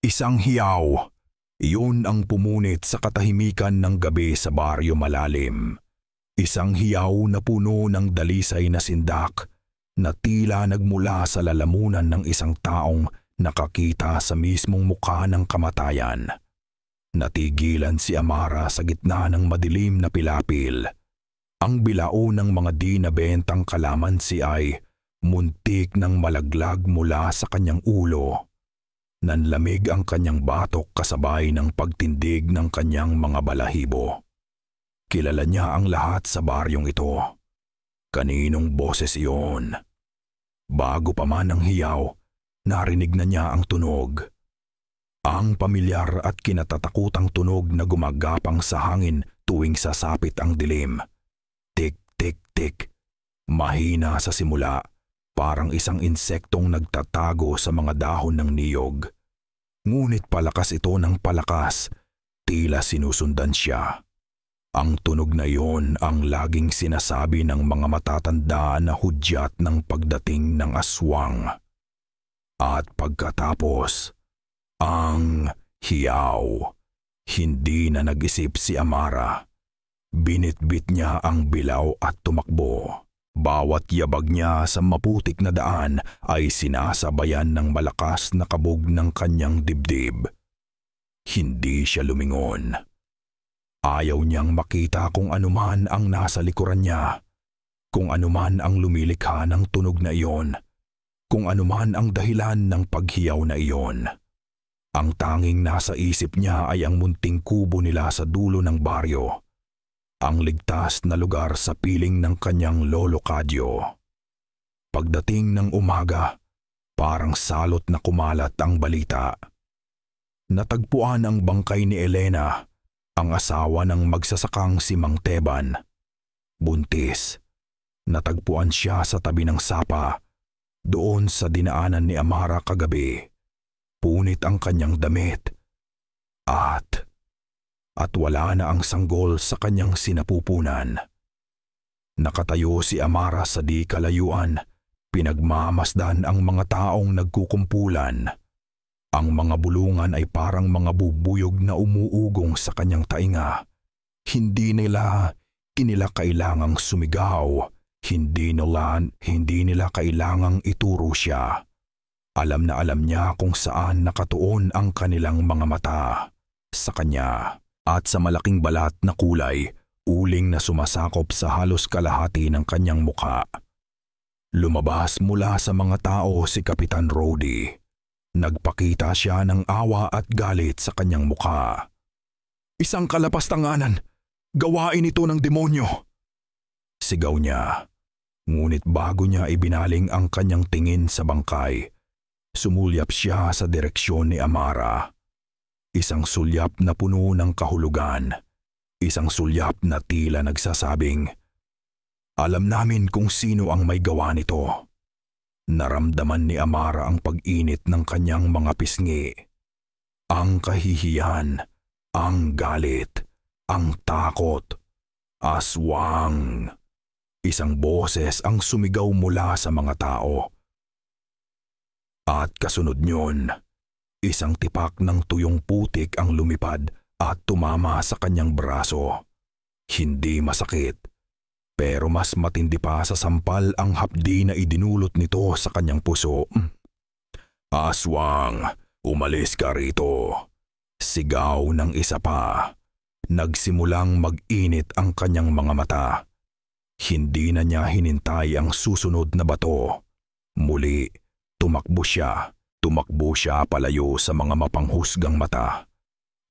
Isang hiyaw. Iyon ang pumunit sa katahimikan ng gabi sa baryo malalim. Isang hiyaw na puno ng dalisay na sindak na tila nagmula sa lalamunan ng isang taong nakakita sa mismong mukha ng kamatayan. Natigilan si Amara sa gitna ng madilim na pilapil. Ang bilao ng mga di nabentang kalamansi ay muntik ng malaglag mula sa kanyang ulo. Nanlamig ang kanyang batok kasabay ng pagtindig ng kanyang mga balahibo. Kilala niya ang lahat sa baryong ito. Kaninong boses iyon? Bago pa man ang hiyaw, narinig na niya ang tunog. Ang pamilyar at kinatatakutang tunog na gumagapang sa hangin tuwing sasapit ang dilim. Tik, tik, tik. Mahina sa simula, parang isang insektong nagtatago sa mga dahon ng niyog. Ngunit palakas ito ng palakas, tila sinusundan siya. Ang tunog na iyon ang laging sinasabi ng mga matatanda na hudyat ng pagdating ng aswang. At pagkatapos, ang hiyaw. Hindi na nag-isip si Amara. Binitbit niya ang bilaw at tumakbo. Bawat yabag niya sa maputik na daan ay sinasabayan ng malakas na kabog ng kanyang dibdib. Hindi siya lumingon. Ayaw niyang makita kung anuman ang nasa likuran niya, kung anuman ang lumilikha ng tunog na iyon, kung anuman ang dahilan ng paghiyaw na iyon. Ang tanging nasa isip niya ay ang munting kubo nila sa dulo ng baryo. Ang ligtas na lugar sa piling ng kanyang lolo Kadyo. Pagdating ng umaga, parang salot na kumalat ang balita. Natagpuan ang bangkay ni Elena, ang asawa ng magsasakang si Mang Teban. Buntis. Natagpuan siya sa tabi ng sapa, doon sa dinaanan ni Amara kagabi. Punit ang kanyang damit. At wala na ang sanggol sa kanyang sinapupunan. Nakatayo si Amara sa di kalayuan, pinagmamasdan ang mga taong nagkukumpulan. Ang mga bulungan ay parang mga bubuyog na umuugong sa kanyang tainga. Hindi nila kailangang sumigaw, hindi nila kailangang ituro siya. Alam na alam niya kung saan nakatuon ang kanilang mga mata, sa kanya. At sa malaking balat na kulay, uling na sumasakop sa halos kalahati ng kanyang mukha. Lumabas mula sa mga tao si Kapitan Rody. Nagpakita siya ng awa at galit sa kanyang mukha. "Isang kalapastanganan! Gawain ito ng demonyo!" Sigaw niya. Ngunit bago niya ibinaling ang kanyang tingin sa bangkay, sumulyap siya sa direksyon ni Amara. Isang sulyap na puno ng kahulugan. Isang sulyap na tila nagsasabing, "Alam namin kung sino ang may gawa nito." Naramdaman ni Amara ang pag-init ng kanyang mga pisngi. Ang kahihiyan, ang galit, ang takot. Aswang! Isang boses ang sumigaw mula sa mga tao. At kasunod niyon, isang tipak ng tuyong putik ang lumipad at tumama sa kanyang braso. Hindi masakit, pero mas matindi pa sa sampal ang hapdi na idinulot nito sa kanyang puso. "Aswang, umalis ka rito!" Sigaw ng isa pa. Nagsimulang mag-init ang kanyang mga mata. Hindi na niya hinintay ang susunod na bato. Muli, tumakbo siya. Tumakbo siya palayo sa mga mapanghusgang mata,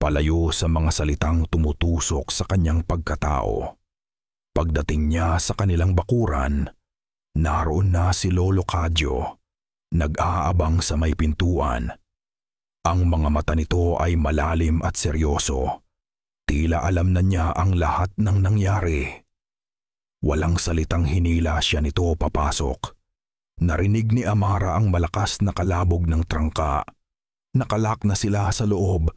palayo sa mga salitang tumutusok sa kanyang pagkatao. Pagdating niya sa kanilang bakuran, naroon na si Lolo Kadyo, nag-aabang sa may pintuan. Ang mga mata nito ay malalim at seryoso. Tila alam na niya ang lahat ng nangyari. Walang salitang hinila siya nito papasok. Narinig ni Amara ang malakas na kalabog ng trangka. Nakalak na sila sa loob.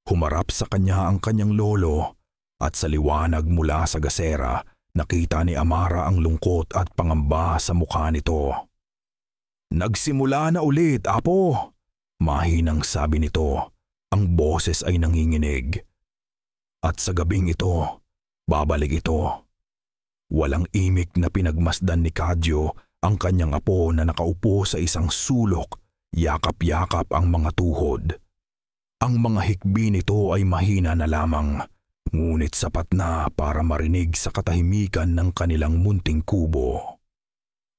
Humarap sa kanya ang kanyang lolo at sa liwanag mula sa gasera, nakita ni Amara ang lungkot at pangamba sa mukha nito. "Nagsimula na ulit, Apo. Mahinang sabi nito, ang boses ay nanginginig. At sa gabing ito, babalik ito. Walang imik na pinagmasdan ni Kadyo ang kanyang apo na nakaupo sa isang sulok, yakap-yakap ang mga tuhod. Ang mga hikbi nito ay mahina na lamang, ngunit sapat na para marinig sa katahimikan ng kanilang munting kubo.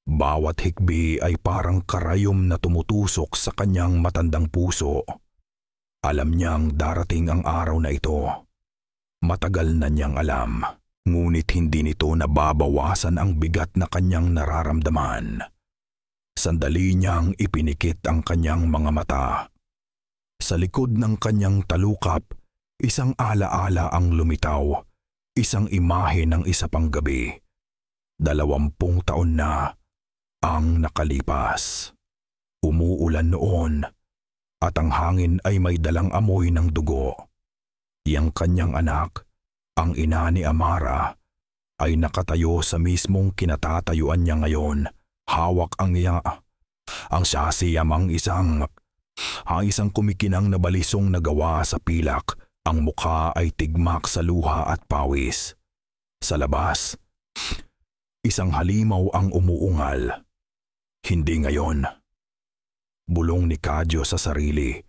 Bawat hikbi ay parang karayom na tumutusok sa kanyang matandang puso. Alam niyang darating ang araw na ito. Matagal na niyang alam, ngunit hindi nito nababawasan ang bigat na kanyang nararamdaman. Sandali niyang ipinikit ang kanyang mga mata. Sa likod ng kanyang talukap, isang alaala ang lumitaw, isang imahe ng isa pang gabi. 20 taon na ang nakalipas. Umuulan noon at ang hangin ay may dalang amoy ng dugo. Yang kanyang anak, ang ina ni Amara, ay nakatayo sa mismong kinatatayuan niya ngayon. Hawak ang sasiyamang isang kumikinang na balisong na gawa sa pilak. Ang mukha ay tigmak sa luha at pawis. Sa labas, isang halimaw ang umuungal. Hindi ngayon. Bulong ni Kadyo sa sarili.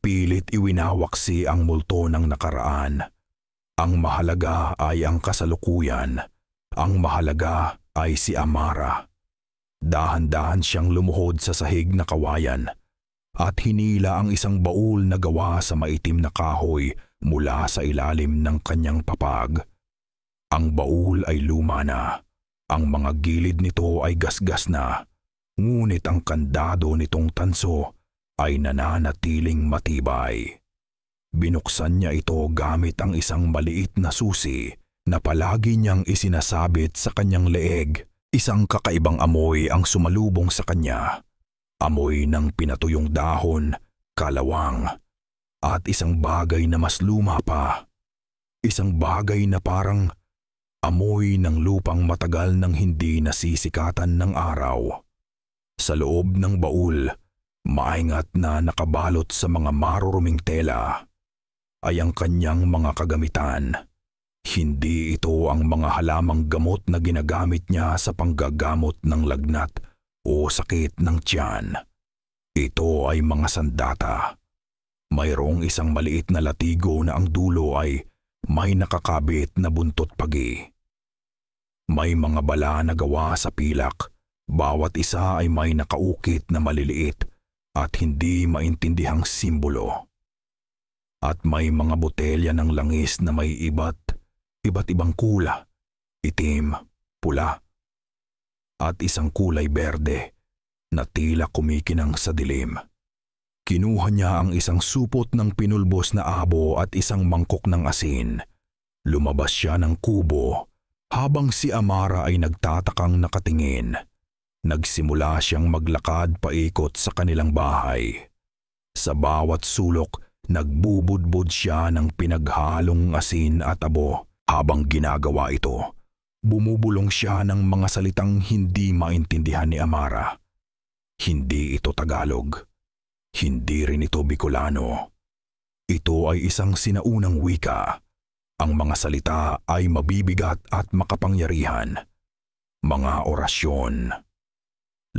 Pilit iwinawaksi ang multo ng nakaraan. Ang mahalaga ay ang kasalukuyan. Ang mahalaga ay si Amara. Dahan-dahan siyang lumuhod sa sahig na kawayan at hinila ang isang baul na gawa sa maitim na kahoy mula sa ilalim ng kanyang papag. Ang baul ay luma na. Ang mga gilid nito ay gasgas na, ngunit ang kandado nitong tanso ay nananatiling matibay. Binuksan niya ito gamit ang isang maliit na susi na palagi niyang isinasabit sa kanyang leeg. Isang kakaibang amoy ang sumalubong sa kanya. Amoy ng pinatuyong dahon, kalawang, at isang bagay na mas luma pa. Isang bagay na parang amoy ng lupang matagal nang hindi nasisikatan ng araw. Sa loob ng baul, maingat na nakabalot sa mga maruruming tela, ay ang kanyang mga kagamitan. Hindi ito ang mga halamang gamot na ginagamit niya sa panggagamot ng lagnat o sakit ng tiyan. Ito ay mga sandata. Mayroong isang maliit na latigo na ang dulo ay may nakakabit na buntot pagi. May mga bala na gawa sa pilak, bawat isa ay may nakaukit na maliliit at hindi maintindihang simbolo. At may mga botelya ng langis na may iba't ibang kulay, itim, pula, at isang kulay berde na tila kumikinang sa dilim. Kinuha niya ang isang supot ng pinulbos na abo at isang mangkok ng asin. Lumabas siya ng kubo habang si Amara ay nagtatakang nakatingin. Nagsimula siyang maglakad paikot sa kanilang bahay. Sa bawat sulok, nagbubudbud siya ng pinaghalong asin at abo. Habang ginagawa ito, bumubulong siya ng mga salitang hindi maintindihan ni Amara. Hindi ito Tagalog. Hindi rin ito Bicolano. Ito ay isang sinaunang wika. Ang mga salita ay mabibigat at makapangyarihan. Mga orasyon.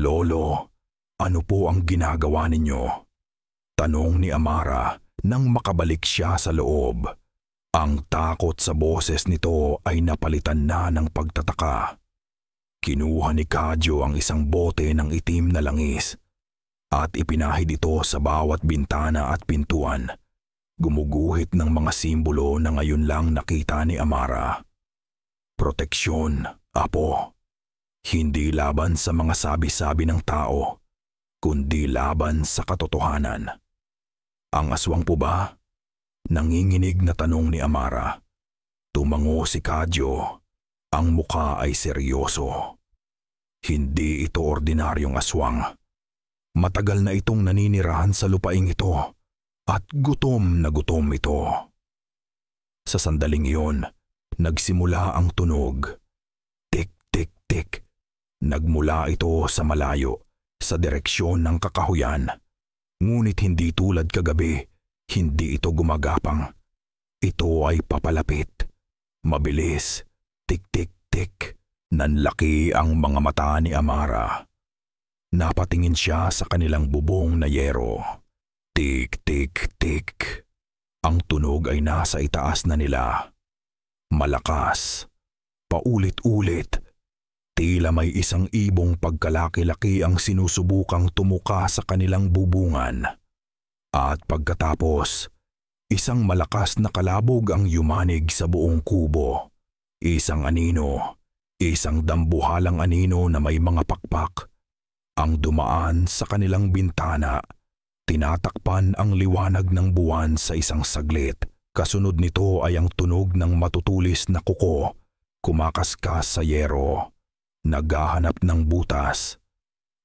Lolo, ano po ang ginagawa ninyo? Tanong ni Amara nang makabalik siya sa loob. Ang takot sa boses nito ay napalitan na ng pagtataka. Kinuha ni Kadyo ang isang bote ng itim na langis at ipinahid ito sa bawat bintana at pintuan. Gumuguhit ng mga simbolo na ngayon lang nakita ni Amara. Proteksyon, apo. Hindi laban sa mga sabi-sabi ng tao, kundi laban sa katotohanan. Ang aswang po ba? Nanginginig na tanong ni Amara. Tumango si Kadyo. Ang mukha ay seryoso. Hindi ito ordinaryong aswang. Matagal na itong naninirahan sa lupaing ito at gutom na gutom ito. Sa sandaling iyon, nagsimula ang tunog. Tik, tik, tik. Nagmula ito sa malayo, sa direksyon ng kakahuyan. Ngunit hindi tulad kagabi, hindi ito gumagapang. Ito ay papalapit. Mabilis, tik-tik-tik. Nanlaki ang mga mata ni Amara. Napatingin siya sa kanilang bubong na yero. Tik-tik-tik. Ang tunog ay nasa itaas na nila. Malakas. Paulit-ulit. Tila may isang ibong pagkalaki-laki ang sinusubukang tumuka sa kanilang bubungan. At pagkatapos, isang malakas na kalabog ang yumanig sa buong kubo. Isang anino, isang dambuhalang anino na may mga pakpak. Ang dumaan sa kanilang bintana, tinatakpan ang liwanag ng buwan sa isang saglit. Kasunod nito ay ang tunog ng matutulis na kuko, kumakaskas sa yero. Naghahanap ng butas.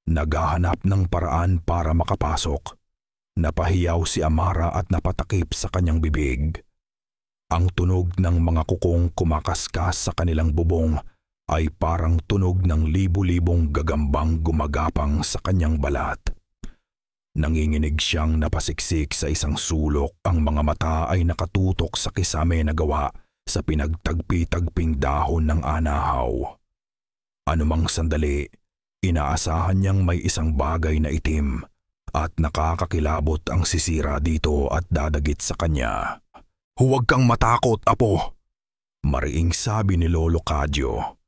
Naghahanap ng paraan para makapasok. Napahiyaw si Amara at napatakip sa kanyang bibig. Ang tunog ng mga kukong kumakaskas sa kanilang bubong ay parang tunog ng libu-libong gagambang gumagapang sa kanyang balat. Nanginginig siyang napasiksik sa isang sulok. Ang mga mata ay nakatutok sa kisame na gawa sa pinagtagpi-tagping dahon ng anahaw. Anumang sandali, inaasahan niyang may isang bagay na itim at nakakakilabot ang sisira dito at dadagit sa kanya. "Huwag kang matakot, apo," mariing sabi ni Lolo Cadyo.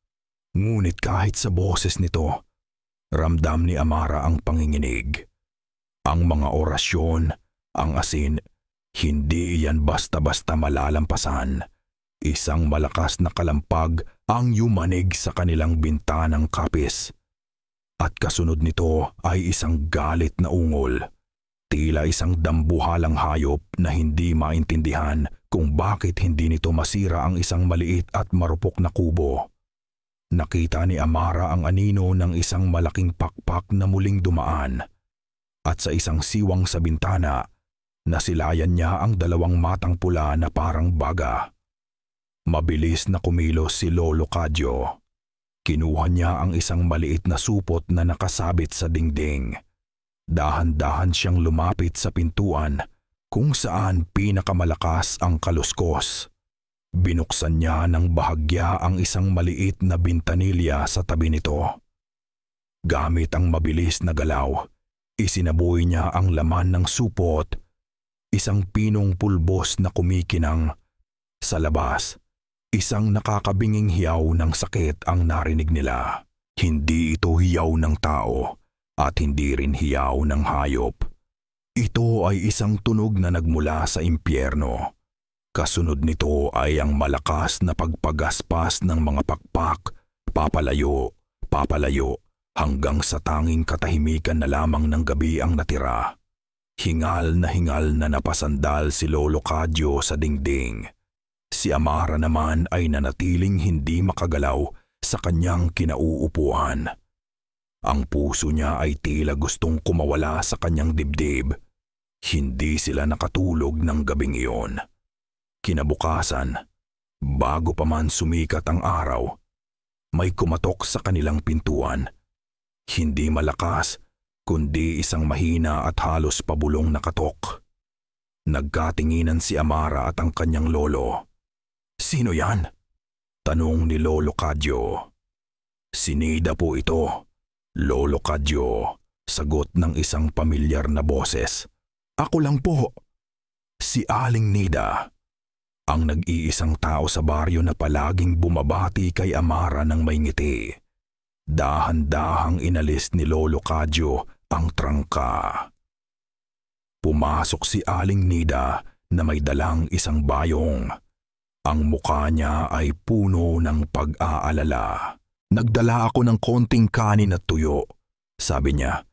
Ngunit kahit sa boses nito, ramdam ni Amara ang panginginig. Ang mga orasyon, ang asin, hindi iyan basta-basta malalampasan. Isang malakas na kalampag ang yumanig sa kanilang bintanang kapis. At kasunod nito ay isang galit na ungol. Tila isang dambuhalang hayop na hindi maintindihan kung bakit hindi nito masira ang isang maliit at marupok na kubo. Nakita ni Amara ang anino ng isang malaking pakpak na muling dumaan. At sa isang siwang sa bintana, nasilayan niya ang dalawang matang pula na parang baga. Mabilis na kumilos si Lolo Cadyo. Kinuha niya ang isang maliit na supot na nakasabit sa dingding. Dahan-dahan siyang lumapit sa pintuan kung saan pinakamalakas ang kaluskos. Binuksan niya ng bahagya ang isang maliit na bintanilya sa tabi nito. Gamit ang mabilis na galaw, isinaboy niya ang laman ng supot, isang pinong pulbos na kumikinang. Sa labas, isang nakakabinging hiyaw ng sakit ang narinig nila. Hindi ito hiyaw ng tao at hindi rin hiyaw ng hayop. Ito ay isang tunog na nagmula sa impyerno. Kasunod nito ay ang malakas na pagpagaspas ng mga pakpak, papalayo, papalayo, hanggang sa tanging katahimikan na lamang ng gabi ang natira. Hingal na napasandal si Lolo Cadyo sa dingding. Si Amara naman ay nanatiling hindi makagalaw sa kanyang kinauupuan. Ang puso niya ay tila gustong kumawala sa kanyang dibdib. Hindi sila nakatulog ng gabing iyon. Kinabukasan, bago pa man sumikat ang araw, may kumatok sa kanilang pintuan. Hindi malakas, kundi isang mahina at halos pabulong na katok. Nagkatinginan si Amara at ang kanyang lolo. "Sino yan?" tanong ni Lolo Cadyo. "Si Nida po ito, Lolo Cadyo," sagot ng isang pamilyar na boses. "Ako lang po." Si Aling Nida, ang nag-iisang tao sa baryo na palaging bumabati kay Amara ng may ngiti. Dahan-dahang inalis ni Lolo Cadyo ang trangka. Pumasok si Aling Nida na may dalang isang bayong. Ang mukha niya ay puno ng pag-aalala. "Nagdala ako ng konting kanin at tuyo," sabi niya.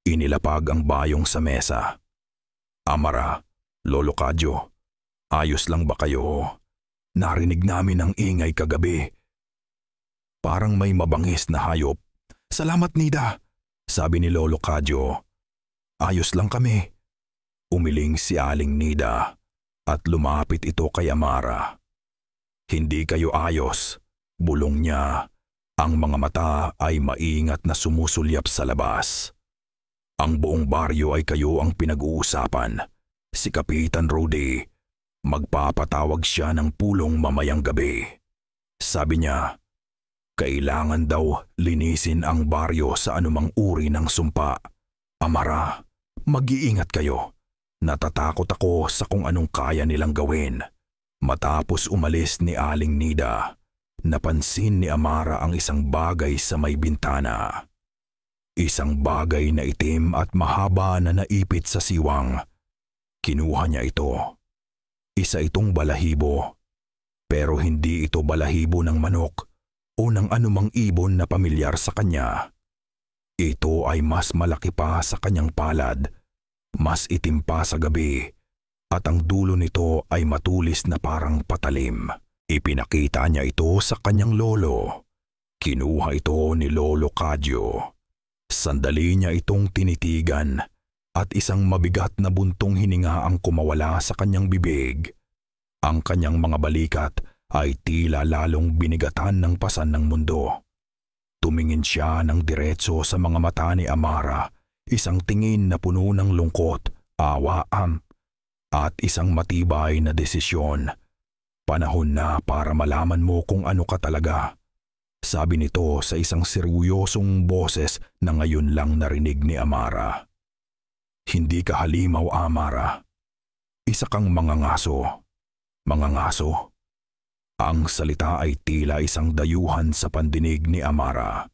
Inilapag ang bayong sa mesa. "Amara, Lolo Cadyo, ayos lang ba kayo? Narinig namin ang ingay kagabi. Parang may mabangis na hayop." "Salamat, Nida," sabi ni Lolo Cadyo. "Ayos lang kami." Umiling si Aling Nida at lumapit ito kay Amara. "Hindi kayo ayos," bulong niya. Ang mga mata ay maingat na sumusulyap sa labas. Ang buong baryo ay kayo ang pinag-uusapan. Si Kapitan Rudy, magpapatawag siya ng pulong mamayang gabi. Sabi niya, kailangan daw linisin ang baryo sa anumang uri ng sumpa. Amara, mag-iingat kayo. Natatakot ako sa kung anong kaya nilang gawin. Matapos umalis ni Aling Nida, napansin ni Amara ang isang bagay sa may bintana. Isang bagay na itim at mahaba na naipit sa siwang. Kinuha niya ito. Isa itong balahibo. Pero hindi ito balahibo ng manok o ng anumang ibon na pamilyar sa kanya. Ito ay mas malaki pa sa kanyang palad, mas itim pa sa gabi, at ang dulo nito ay matulis na parang patalim. Ipinakita niya ito sa kanyang lolo. Kinuha ito ni Lolo Cadyo. Sandali niya itong tinitigan at isang mabigat na buntong hininga ang kumawala sa kanyang bibig. Ang kanyang mga balikat ay tila lalong binigatan ng pasan ng mundo. Tumingin siya ng diretso sa mga mata ni Amara, isang tingin na puno ng lungkot, awa, at isang matibay na desisyon. Panahon na para malaman mo kung ano ka talaga. Sabi nito sa isang seryosong boses na ngayon lang narinig ni Amara. Hindi ka halimaw, Amara. Isa kang mangangaso. Mangangaso. Ang salita ay tila isang dayuhan sa pandinig ni Amara.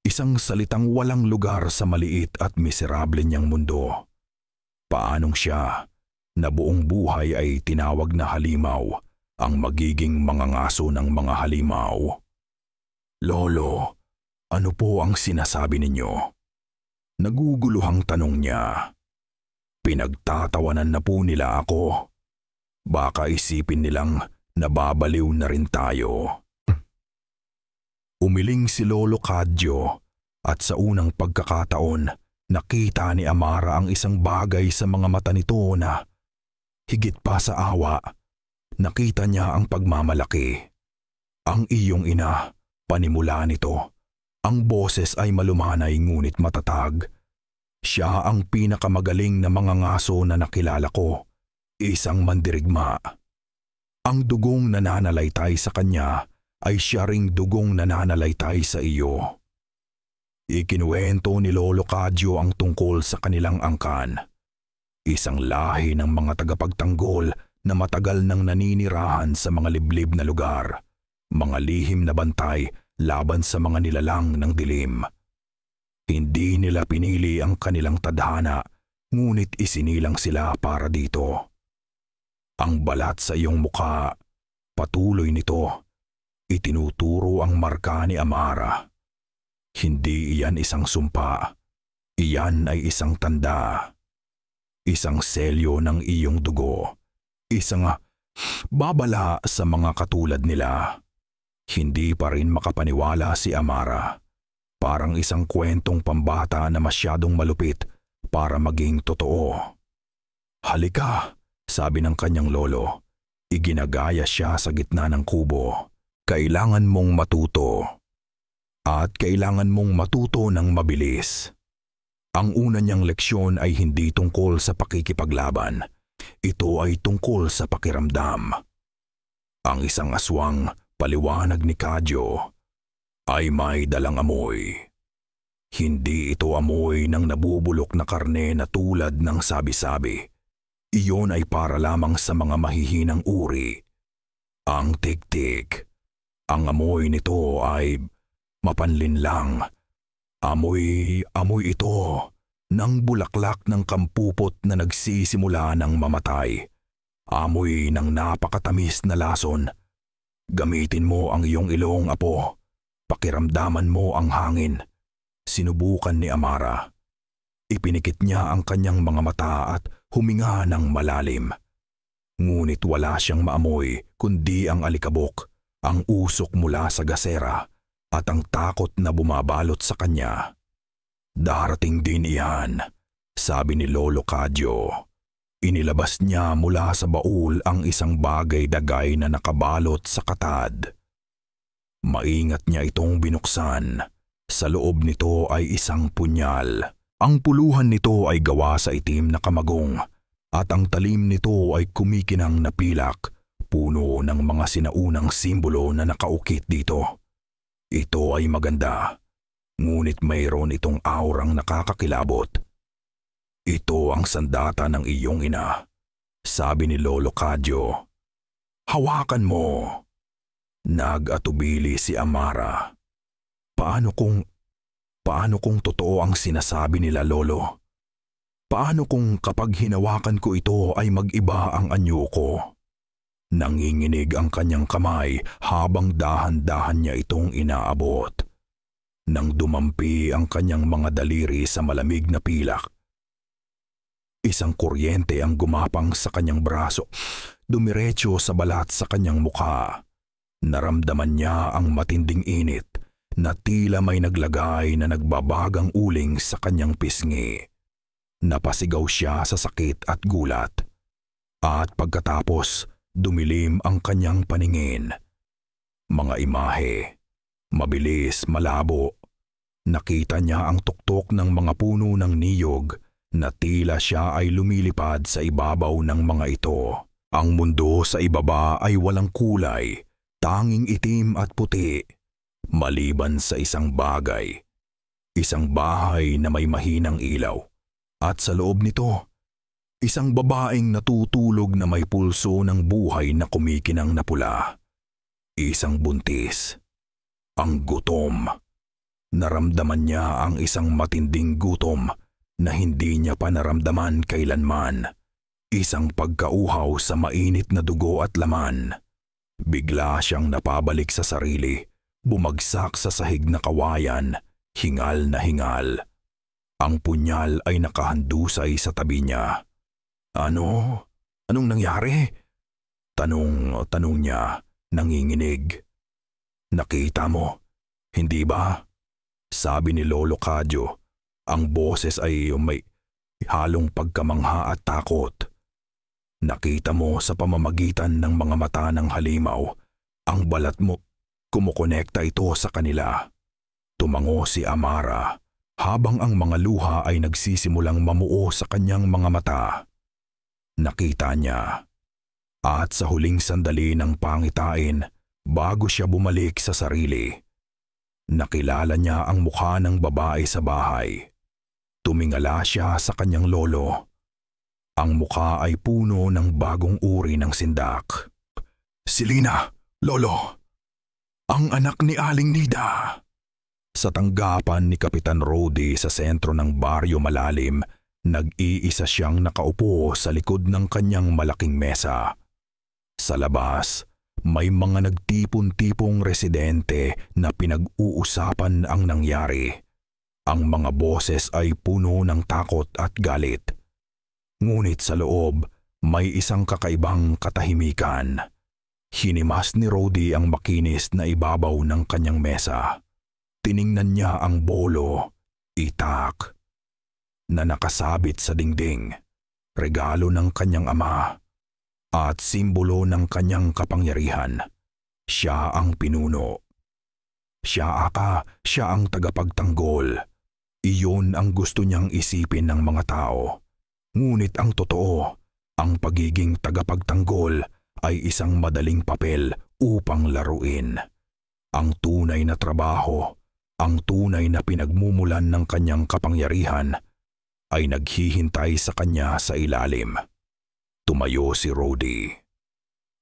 Isang salitang walang lugar sa maliit at miserable niyang mundo. Paanong siya, na buong buhay ay tinawag na halimaw, ang magiging mangangaso ng mga halimaw? Lolo, ano po ang sinasabi ninyo? Naguguluhang tanong niya. Pinagtatawanan na po nila ako. Baka isipin nilang nababaliw na rin tayo. Umiling si Lolo Cadyo at sa unang pagkakataon nakita ni Amara ang isang bagay sa mga mata nito na higit pa sa awa, nakita niya ang pagmamalaki. Ang iyong ina, panimula nito. Ang boses ay malumanay ngunit matatag. Siya ang pinakamagaling na mangangaso na nakilala ko, isang mandirigma. Ang dugong nananalaytay sa kanya ay siya ring dugong nananalaytay sa iyo. Ikinuwento ni Lolo Cadyo ang tungkol sa kanilang angkan. Isang lahi ng mga tagapagtanggol na matagal nang naninirahan sa mga liblib na lugar, mga lihim na bantay laban sa mga nilalang ng dilim. Hindi nila pinili ang kanilang tadhana, ngunit isinilang sila para dito. Ang balat sa iyong mukha, patuloy nito, itinuturo ang marka ni Amara. Hindi iyan isang sumpa, iyan ay isang tanda. Isang selyo ng iyong dugo, isang babala sa mga katulad nila. Hindi pa rin makapaniwala si Amara. Parang isang kwentong pambata na masyadong malupit para maging totoo. Halika, sabi ng kanyang lolo. Iginagaya siya sa gitna ng kubo. Kailangan mong matuto. At kailangan mong matuto ng mabilis. Ang una niyang leksyon ay hindi tungkol sa pakikipaglaban. Ito ay tungkol sa pakiramdam. Ang isang aswang, paliwanag ni Cadyo, ay may dalang amoy. Hindi ito amoy ng nabubulok na karne na tulad ng sabi-sabi. Iyon ay para lamang sa mga mahihinang uri. Ang tik-tik. Ang amoy nito ay mapanlinlang. Amoy ito ng bulaklak ng kampupot na nagsisimula ng mamatay. Amoy ng napakatamis na lason. Gamitin mo ang iyong ilong, apo. Pakiramdaman mo ang hangin. Sinubukan ni Amara. Ipinikit niya ang kanyang mga mata at huminga ng malalim. Ngunit wala siyang maamoy kundi ang alikabok, ang usok mula sa gasera at ang takot na bumabalot sa kanya. Darating din iyan, sabi ni Lolo Cadyo. Inilabas niya mula sa baul ang isang bagay-dagay na nakabalot sa katad. Maingat niya itong binuksan. Sa loob nito ay isang punyal. Ang puluhan nito ay gawa sa itim na kamagong at ang talim nito ay kumikinang na pilak, puno ng mga sinaunang simbolo na nakaukit dito. Ito ay maganda, ngunit mayroon itong aurang nakakakilabot. Ito ang sandata ng iyong ina, sabi ni Lolo Cadyo. Hawakan mo. Nag-atubili si Amara. Paano kung totoo ang sinasabi nila, Lolo? Paano kung kapag hinawakan ko ito ay mag-iba ang anyo ko? Nanginginig ang kanyang kamay habang dahan-dahan niya itong inaabot. Nang dumampi ang kanyang mga daliri sa malamig na pilak, isang kuryente ang gumapang sa kanyang braso, dumiretso sa balat sa kanyang mukha. Naramdaman niya ang matinding init na tila may naglagay na nagbabagang uling sa kanyang pisngi. Napasigaw siya sa sakit at gulat. At pagkatapos, dumilim ang kanyang paningin. Mga imahe, mabilis, malabo. Nakita niya ang tuktok ng mga puno ng niyog na tila siya ay lumilipad sa ibabaw ng mga ito. Ang mundo sa ibaba ay walang kulay, tanging itim at puti, maliban sa isang bagay. Isang bahay na may mahinang ilaw, at sa loob nito, isang babaeng natutulog na may pulso ng buhay na kumikinang na pula. Isang buntis. Ang gutom. Naramdaman niya ang isang matinding gutom na hindi niya pa naramdaman kailanman. Isang pagkauhaw sa mainit na dugo at laman. Bigla siyang napabalik sa sarili, bumagsak sa sahig na kawayan, hingal na hingal. Ang punyal ay nakahandusay sa tabi niya. Anong nangyari? Tanong niya, nanginginig. Nakita mo, hindi ba? Sabi ni Lolo Cadyo. Ang boses ay may halong pagkamangha at takot. Nakita mo sa pamamagitan ng mga mata ng halimaw, ang balat mo, kumukonekta ito sa kanila. Tumango si Amara habang ang mga luha ay nagsisimulang mamuo sa kanyang mga mata. Nakita niya. At sa huling sandali ng pangitain, bago siya bumalik sa sarili, nakilala niya ang mukha ng babae sa bahay. Tumingala siya sa kanyang lolo. Ang mukha ay puno ng bagong uri ng sindak. Si Lina, Lolo. Ang anak ni Aling Nida. Sa tanggapan ni Kapitan Rody sa sentro ng Baryo Malalim, nag-iisa siyang nakaupo sa likod ng kanyang malaking mesa. Sa labas, may mga nagtipon-tipong residente na pinag-uusapan ang nangyari. Ang mga boses ay puno ng takot at galit. Ngunit sa loob, may isang kakaibang katahimikan. Hinimas ni Rody ang makinis na ibabaw ng kanyang mesa. Tiningnan niya ang bolo, itak, na nakasabit sa dingding, regalo ng kanyang ama, at simbolo ng kanyang kapangyarihan. Siya ang pinuno. Siya ang tagapagtanggol. Iyon ang gusto niyang isipin ng mga tao. Ngunit ang totoo, ang pagiging tagapagtanggol ay isang madaling papel upang laruin. Ang tunay na trabaho, ang tunay na pinagmumulan ng kanyang kapangyarihan, ay naghihintay sa kanya sa ilalim. Tumayo si Rody.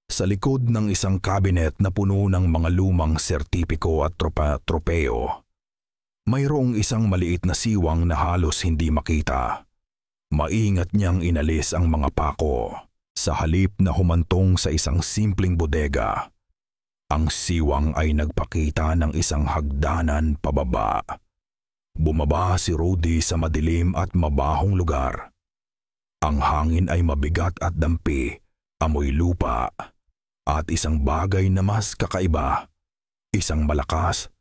Sa likod ng isang kabinet na puno ng mga lumang sertipiko at tropeo, mayroong isang maliit na siwang na halos hindi makita. Maingat niyang inalis ang mga pako sa halip na humantong sa isang simpleng bodega. Ang siwang ay nagpakita ng isang hagdanan pababa. Bumaba si Rody sa madilim at mabahong lugar. Ang hangin ay mabigat at dampi, amoy lupa, at isang bagay na mas kakaiba, isang malakas,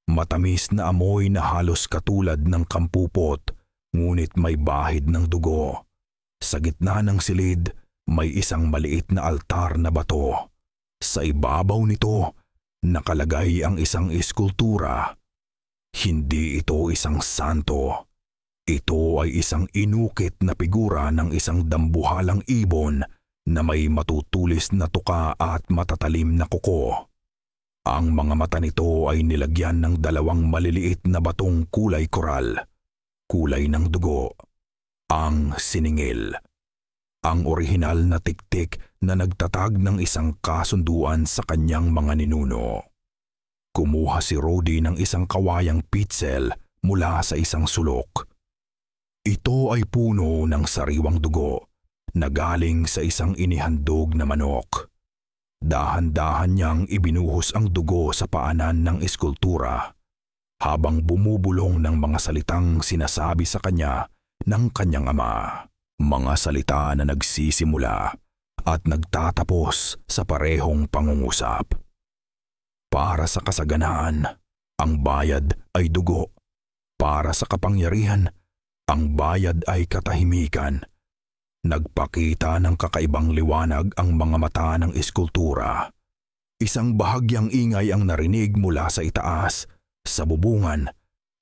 matamis na amoy na halos katulad ng kampupot, ngunit may bahid ng dugo. Sa gitna ng silid, may isang maliit na altar na bato. Sa ibabaw nito, nakalagay ang isang eskultura. Hindi ito isang santo. Ito ay isang inukit na figura ng isang dambuhalang ibon na may matutulis na tuka at matatalim na kuko. Ang mga mata nito ay nilagyan ng dalawang maliliit na batong kulay koral, kulay ng dugo, ang siningil. Ang orihinal na tiktik na nagtatag ng isang kasunduan sa kanyang mga ninuno. Kumuha si Rody ng isang kawayang pitzel mula sa isang sulok. Ito ay puno ng sariwang dugo na galing sa isang inihandog na manok. Dahan-dahan niyang ibinuhos ang dugo sa paanan ng eskultura habang bumubulong ng mga salitang sinasabi sa kanya ng kanyang ama. Mga salita na nagsisimula at nagtatapos sa parehong pangungusap. Para sa kasaganaan, ang bayad ay dugo. Para sa kapangyarihan, ang bayad ay katahimikan. Nagpakita ng kakaibang liwanag ang mga mata ng eskultura. Isang bahagyang ingay ang narinig mula sa itaas, sa bubungan,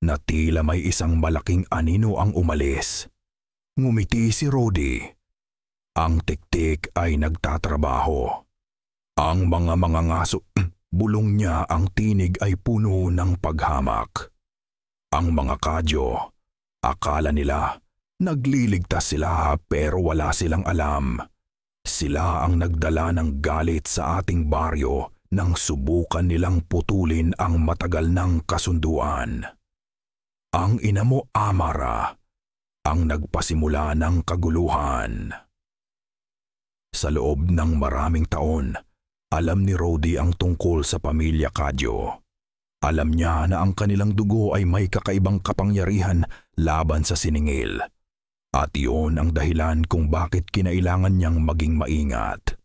na tila may isang malaking anino ang umalis. Ngumiti si Rody. Ang tiktik ay nagtatrabaho. Ang mga ngaso, bulong niya ang tinig ay puno ng paghamak. Ang mga kadyo, akala nila nagliligtas sila pero wala silang alam. Sila ang nagdala ng galit sa ating baryo nang subukan nilang putulin ang matagal ng kasunduan. Ang ina mo, Amara, ang nagpasimula ng kaguluhan. Sa loob ng maraming taon, alam ni Rody ang tungkol sa pamilya Kadyo. Alam niya na ang kanilang dugo ay may kakaibang kapangyarihan laban sa siningil. At iyon ang dahilan kung bakit kinailangan niyang maging maingat.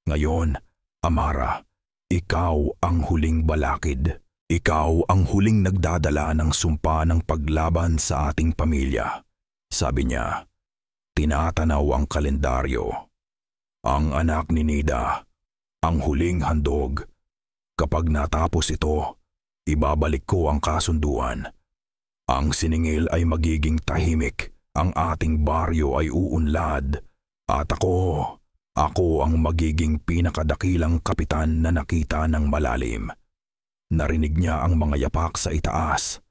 Ngayon, Amara, ikaw ang huling balakid. Ikaw ang huling nagdadala ng sumpa ng paglaban sa ating pamilya. Sabi niya, tinatanaw ang kalendaryo. Ang anak ni Nida, ang huling handog. Kapag natapos ito, ibabalik ko ang kasunduan. Ang siningil ay magiging tahimik. Ang ating baryo ay uunlad at ako ang magiging pinakadakilang kapitan na nakita ng malalim. Narinig niya ang mga yapak sa itaas.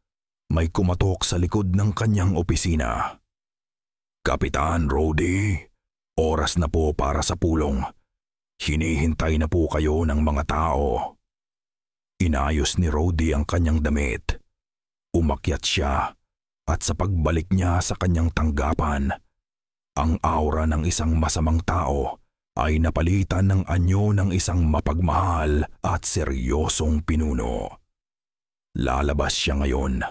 May kumatok sa likod ng kanyang opisina. Kapitan Rody, oras na po para sa pulong. Hinihintay na po kayo ng mga tao. Inayos ni Rody ang kanyang damit. Umakyat siya. At sa pagbalik niya sa kanyang tanggapan, ang aura ng isang masamang tao ay napalitan ng anyo ng isang mapagmahal at seryosong pinuno. Lalabas siya ngayon.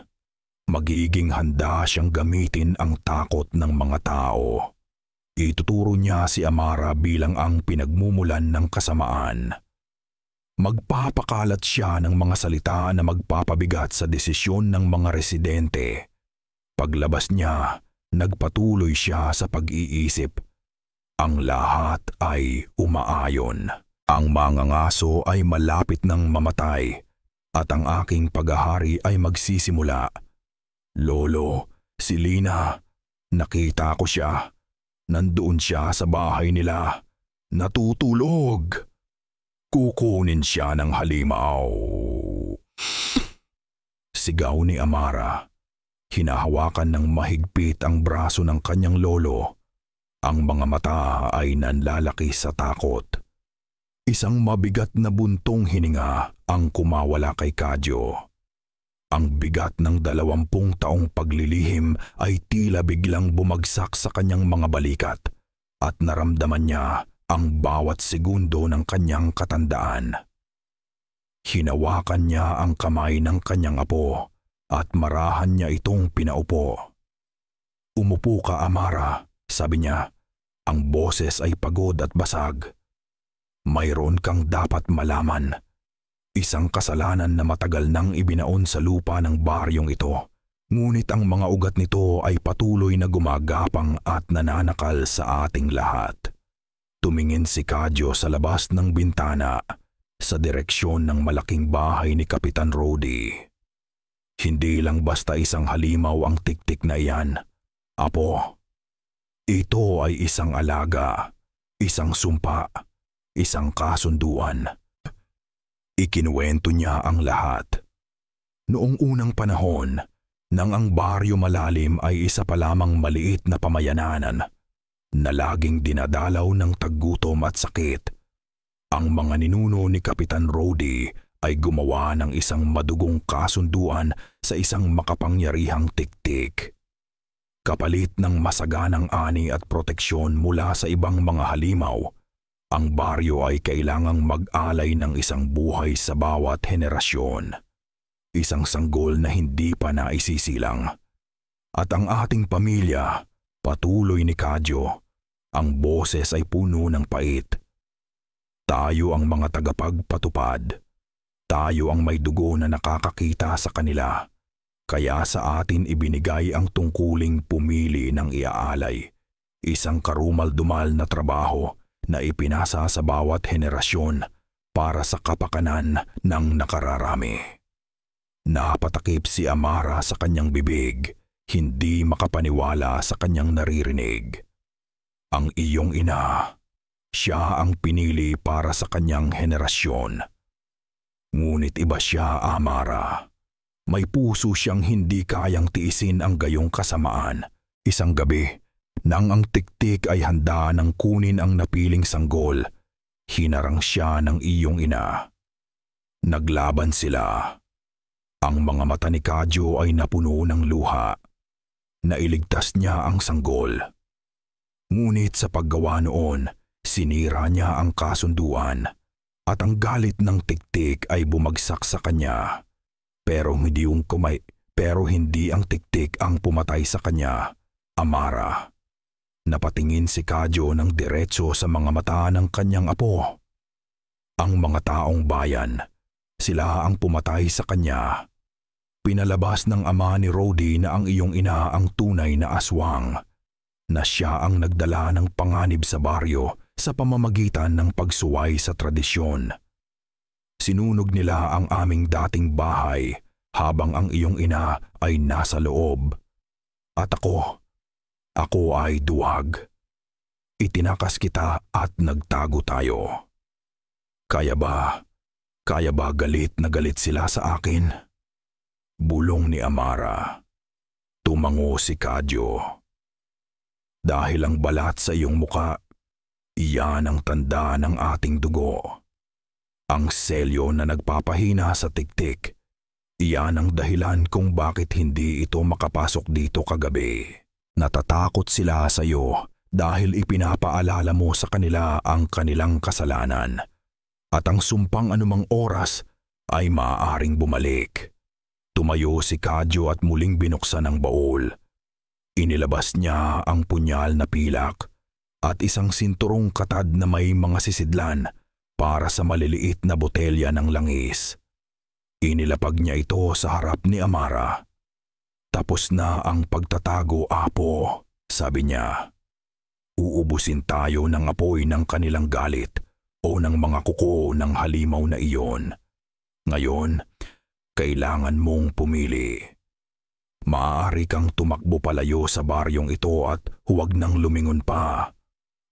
Magiging handa siyang gamitin ang takot ng mga tao. Ituturo niya si Amara bilang ang pinagmumulan ng kasamaan. Magpapakalat siya ng mga salita na magpapabigat sa desisyon ng mga residente. Paglabas niya, nagpatuloy siya sa pag-iisip. Ang lahat ay umaayon. Ang mga ngaso ay malapit ng mamatay at ang aking paghahari ay magsisimula. Lolo, si Lina, nakita ko siya. Nandoon siya sa bahay nila. Natutulog. Kukunin siya ng halimaw. Sigaw ni Amara. Hinahawakan ng mahigpit ang braso ng kanyang lolo. Ang mga mata ay nanlalaki sa takot. Isang mabigat na buntong hininga ang kumawala kay Kadyo. Ang bigat ng 20 taong paglilihim ay tila biglang bumagsak sa kanyang mga balikat at naramdaman niya ang bawat segundo ng kanyang katandaan. Hinawakan niya ang kamay ng kanyang apo at marahan niya itong pinaupo. Umupo ka, Amara, sabi niya. Ang boses ay pagod at basag. Mayroon kang dapat malaman. Isang kasalanan na matagal nang ibinaon sa lupa ng baryong ito. Ngunit ang mga ugat nito ay patuloy na gumagapang at nananakal sa ating lahat. Tumingin si Kadyo sa labas ng bintana sa direksyon ng malaking bahay ni Kapitan Rody. Hindi lang basta isang halimaw ang tiktik na iyan, Apo. Ito ay isang alaga, isang sumpa, isang kasunduan. Ikinuwento niya ang lahat. Noong unang panahon, nang ang Baryo Malalim ay isa pa lamang maliit na pamayanan na laging dinadalaw ng taggutom at sakit, ang mga ninuno ni Kapitan Rody ay gumawa ng isang madugong kasunduan sa isang makapangyarihang tiktik. Kapalit ng masaganang ani at proteksyon mula sa ibang mga halimaw, ang baryo ay kailangang mag-alay ng isang buhay sa bawat henerasyon. Isang sanggol na hindi pa naisisilang. At ang ating pamilya, patuloy ni Kadyo, ang boses ay puno ng pait. Tayo ang mga tagapagpatupad. Tayo ang may dugo na nakakakita sa kanila. Kaya sa atin ibinigay ang tungkuling pumili ng iaalay. Isang karumal-dumal na trabaho na ipinasa sa bawat henerasyon para sa kapakanan ng nakararami. Napatakip si Amara sa kanyang bibig, hindi makapaniwala sa kanyang naririnig. Ang iyong ina, siya ang pinili para sa kanyang henerasyon. Ngunit iba siya, Amara. May puso siyang hindi kayang tiisin ang gayong kasamaan. Isang gabi, nang ang tiktik ay handa ng kunin ang napiling sanggol, hinarang siya ng iyong ina. Naglaban sila. Ang mga mata ni Kadyo ay napuno ng luha. Nailigtas niya ang sanggol. Ngunit sa paggawa noon, sinira niya ang kasunduan at ang galit ng tiktik ay bumagsak sa kanya. Pero hindi ang tiktik ang pumatay sa kanya, Amara. Napatingin si Kadyo ng diretso sa mga mata ng kanyang apo. Ang mga taong bayan, sila ang pumatay sa kanya. Pinalabas ng ama ni Rody na ang iyong ina ang tunay na aswang, na siya ang nagdala ng panganib sa baryo sa pamamagitan ng pagsuway sa tradisyon. Sinunog nila ang aming dating bahay habang ang iyong ina ay nasa loob. At ako ay duwag. Itinakas kita at nagtago tayo. Kaya ba galit na galit sila sa akin? Bulong ni Amara. Tumango si Kadyo. Dahil ang balat sa iyong muka, iyan ang tanda ng ating dugo. Ang selyo na nagpapahina sa tiktik, iyan ang dahilan kung bakit hindi ito makapasok dito kagabi. Natatakot sila sa iyo dahil ipinapaalala mo sa kanila ang kanilang kasalanan. At ang sumpang anumang oras ay maaaring bumalik. Tumayo si Kadyo at muling binuksan ang baul. Inilabas niya ang punyal na pilak at isang sinturong katad na may mga sisidlan para sa maliliit na botelya ng langis. Inilapag niya ito sa harap ni Amara. Tapos na ang pagtatago, Apo, sabi niya. Uubusin tayo ng apoy ng kanilang galit o ng mga kuko ng halimaw na iyon. Ngayon, kailangan mong pumili. Maaari kang tumakbo palayo sa baryong ito at huwag nang lumingon pa.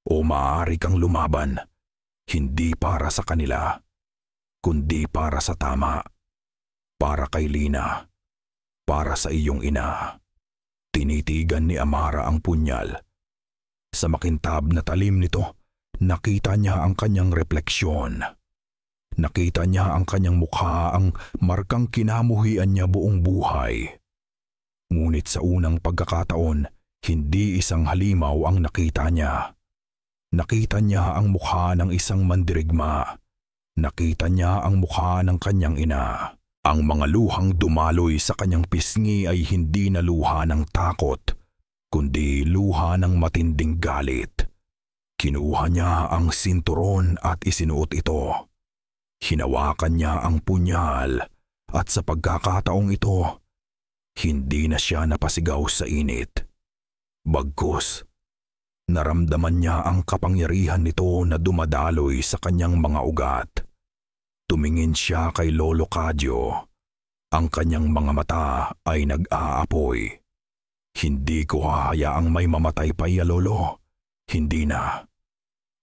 O maaari kang lumaban, hindi para sa kanila, kundi para sa tama. Para kay Lina, para sa iyong ina. Tinitigan ni Amara ang punyal. Sa makintab na talim nito, nakita niya ang kanyang refleksyon. Nakita niya ang kanyang mukha, ang markang kinamuhian niya buong buhay. Ngunit sa unang pagkakataon, hindi isang halimaw ang nakita niya. Nakita niya ang mukha ng isang mandirigma. Nakita niya ang mukha ng kanyang ina. Ang mga luhang dumaloy sa kanyang pisngi ay hindi na luha ng takot, kundi luha ng matinding galit. Kinuha niya ang sinturon at isinuot ito. Hinawakan niya ang punyal at sa pagkakataong ito, hindi na siya napasigaw sa init. Bagkus, naramdaman niya ang kapangyarihan nito na dumadaloy sa kanyang mga ugat. Tumingin siya kay Lolo Kadyo Ang kanyang mga mata ay nag-aapoy. Hindi ko hahayaang may mamatay pa iya, Lolo. Hindi na.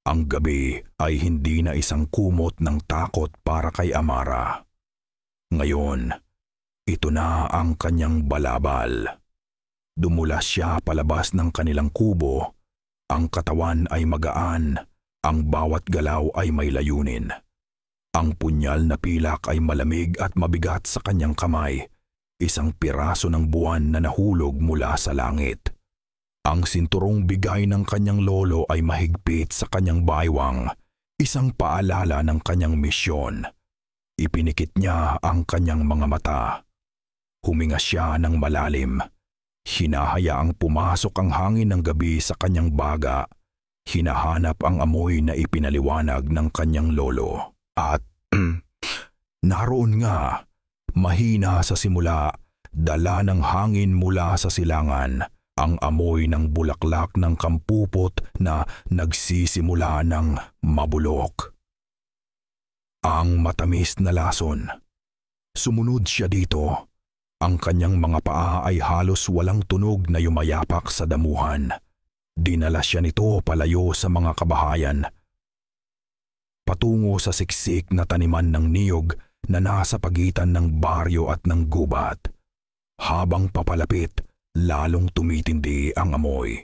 Ang gabi ay hindi na isang kumot ng takot para kay Amara. Ngayon, ito na ang kanyang balabal. Dumulas siya palabas ng kanilang kubo. Ang katawan ay magaan, ang bawat galaw ay may layunin. Ang punyal na pilak ay malamig at mabigat sa kanyang kamay, isang piraso ng buwan na nahulog mula sa langit. Ang sinturong bigay ng kanyang lolo ay mahigpit sa kanyang baywang, isang paalala ng kanyang misyon. Ipinikit niya ang kanyang mga mata. Huminga siya ng malalim. Hinahayaang pumasok ang hangin ng gabi sa kanyang baga. Hinahanap ang amoy na ipinaliwanag ng kanyang lolo. At naroon nga, mahina sa simula, dala ng hangin mula sa silangan, ang amoy ng bulaklak ng kampupot na nagsisimula ng mabulok. Ang matamis na lason. Sumunod siya dito. Ang kanyang mga paa ay halos walang tunog na yumayapak sa damuhan. Dinala siya nito palayo sa mga kabahayan. Patungo sa siksik na taniman ng niyog na nasa pagitan ng baryo at ng gubat. Habang papalapit, lalong tumitindi ang amoy.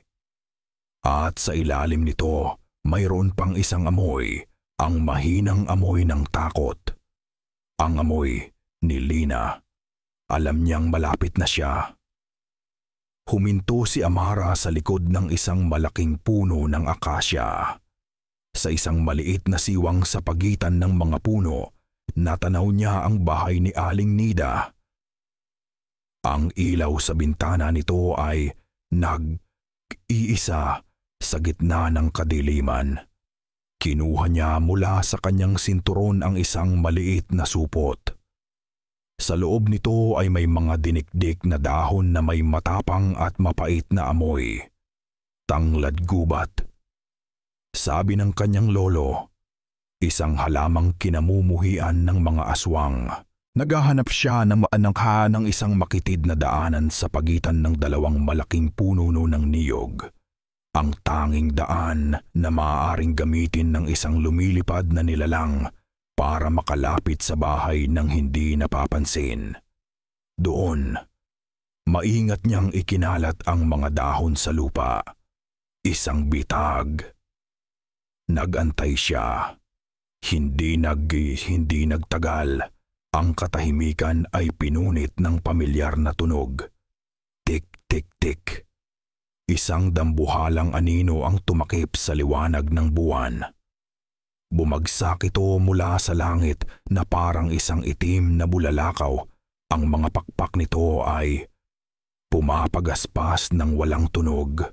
At sa ilalim nito, mayroon pang isang amoy, ang mahinang amoy ng takot. Ang amoy ni Lina. Alam niyang malapit na siya. Huminto si Amara sa likod ng isang malaking puno ng akasya. Sa isang maliit na siwang sa pagitan ng mga puno, natanaw niya ang bahay ni Aling Nida. Ang ilaw sa bintana nito ay nag-iisa sa gitna ng kadiliman. Kinuha niya mula sa kanyang sinturon ang isang maliit na supot. Sa loob nito ay may mga dinikdik na dahon na may matapang at mapait na amoy. Tanglad gubat. Sabi ng kanyang lolo, isang halamang kinamumuhian ng mga aswang. Naghahanap siya ng maanangha ng isang makitid na daanan sa pagitan ng dalawang malaking puno ng niyog. Ang tanging daan na maaaring gamitin ng isang lumilipad na nilalang para makalapit sa bahay nang hindi napapansin. Doon, maingat niyang ikinalat ang mga dahon sa lupa. Isang bitag. Nagantay siya. Hindi nagtagal. Ang katahimikan ay pinunit ng pamilyar na tunog. Tik-tik-tik. Isang dambuhalang anino ang tumakip sa liwanag ng buwan. Bumagsak ito mula sa langit na parang isang itim na bulalakaw. Ang mga pakpak nito ay pumapagaspas ng walang tunog.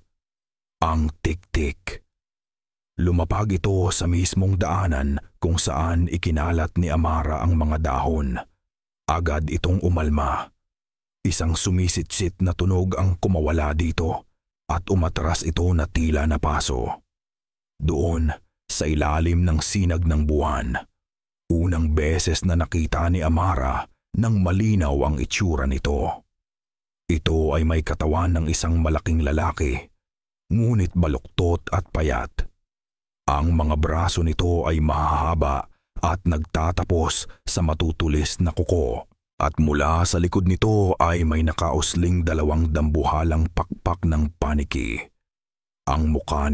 Ang tik-tik. Lumapag ito sa mismong daanan kung saan ikinalat ni Amara ang mga dahon. Agad itong umalma. Isang sumisitsit na tunog ang kumawala dito at umatras ito na tila na paso. Doon, sa ilalim ng sinag ng buwan, unang beses na nakita ni Amara nang malinaw ang itsura nito. Ito ay may katawan ng isang malaking lalaki, ngunit baluktot at payat. Ang mga braso nito ay mahahaba at nagtatapos sa matutulis na kuko, at mula sa likod nito ay may nakausling dalawang dambuhalang pakpak ng paniki. Ang mukha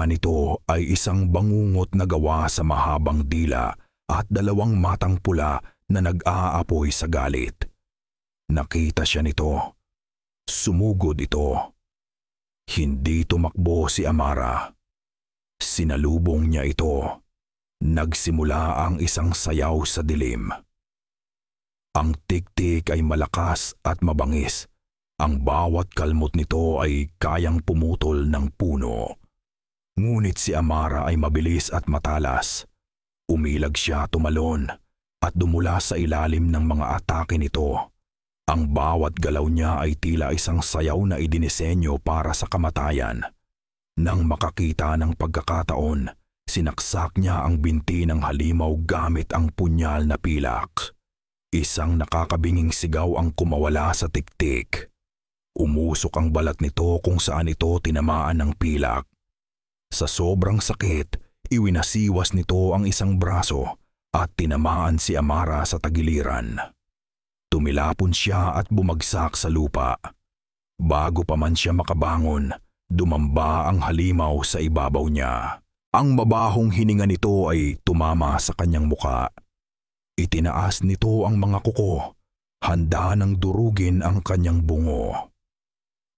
nito ay isang bangungot na gawa sa mahabang dila at dalawang matang pula na nag-aapoy sa galit. Nakita siya nito. Sumugod ito. Hindi tumakbo si Amara. Sinalubong niya ito. Nagsimula ang isang sayaw sa dilim. Ang tik-tik ay malakas at mabangis. Ang bawat kalmot nito ay kayang pumutol ng puno. Ngunit si Amara ay mabilis at matalas. Umilag siya tumalon at dumula sa ilalim ng mga atake nito. Ang bawat galaw niya ay tila isang sayaw na idinisenyo para sa kamatayan. Nang makakita ng pagkakataon, sinaksak niya ang binti ng halimaw gamit ang punyal na pilak. Isang nakakabinging sigaw ang kumawala sa tiktik. Umusok ang balat nito kung saan ito tinamaan ng pilak. Sa sobrang sakit, iwinasiwas nito ang isang braso at tinamaan si Amara sa tagiliran. Tumilapon siya at bumagsak sa lupa. Bago pa man siya makabangon, dumamba ang halimaw sa ibabaw niya. Ang mabahong hininga nito ay tumama sa kanyang muka. Itinaas nito ang mga kuko, handa nang durugin ang kanyang bungo.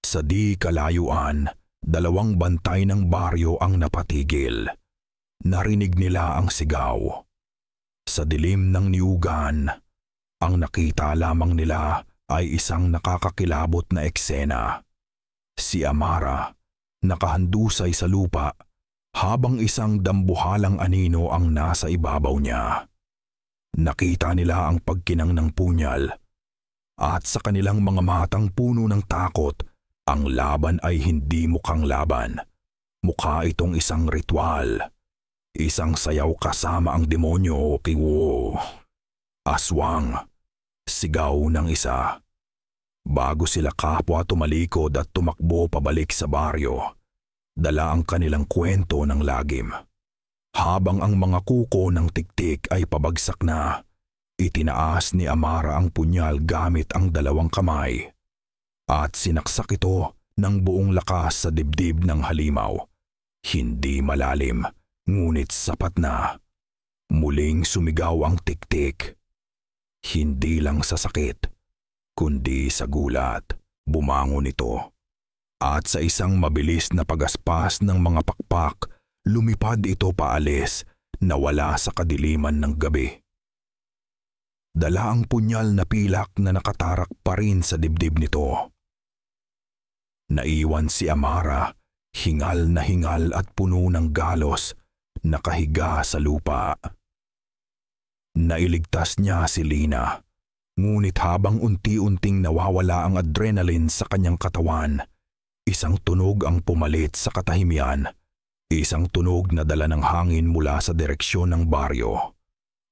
Sa di kalayuan, 2 bantay ng baryo ang napatigil. Narinig nila ang sigaw. Sa dilim ng niyugan, ang nakita lamang nila ay isang nakakakilabot na eksena. Si Amara, nakahandusay sa lupa, habang isang dambuhalang anino ang nasa ibabaw niya. Nakita nila ang pagkinang ng punyal, at sa kanilang mga matang puno ng takot, ang laban ay hindi mukhang laban. Mukha itong isang ritual. Isang sayaw kasama ang demonyo o kiwo. Aswang. Sigaw ng isa. Bago sila kapwa tumalikod at tumakbo pabalik sa baryo, dala ang kanilang kwento ng lagim. Habang ang mga kuko ng tiktik ay pabagsak na, itinaas ni Amara ang punyal gamit ang 2 kamay at sinaksak ito ng buong lakas sa dibdib ng halimaw. Hindi malalim, ngunit sapat na. Muling sumigaw ang tiktik. Hindi lang sa sakit, kundi sa gulat, bumangon ito. At sa isang mabilis na pagaspas ng mga pakpak, lumipad ito paalis, nawala sa kadiliman ng gabi. Dala ang punyal na pilak na nakatarak pa rin sa dibdib nito. Naiwan si Amara, hingal na hingal at puno ng galos, nakahiga sa lupa. Nailigtas niya si Lina, ngunit habang unti-unting nawawala ang adrenaline sa kanyang katawan, isang tunog ang pumalit sa katahimian. Isang tunog na dala ng hangin mula sa direksyon ng baryo.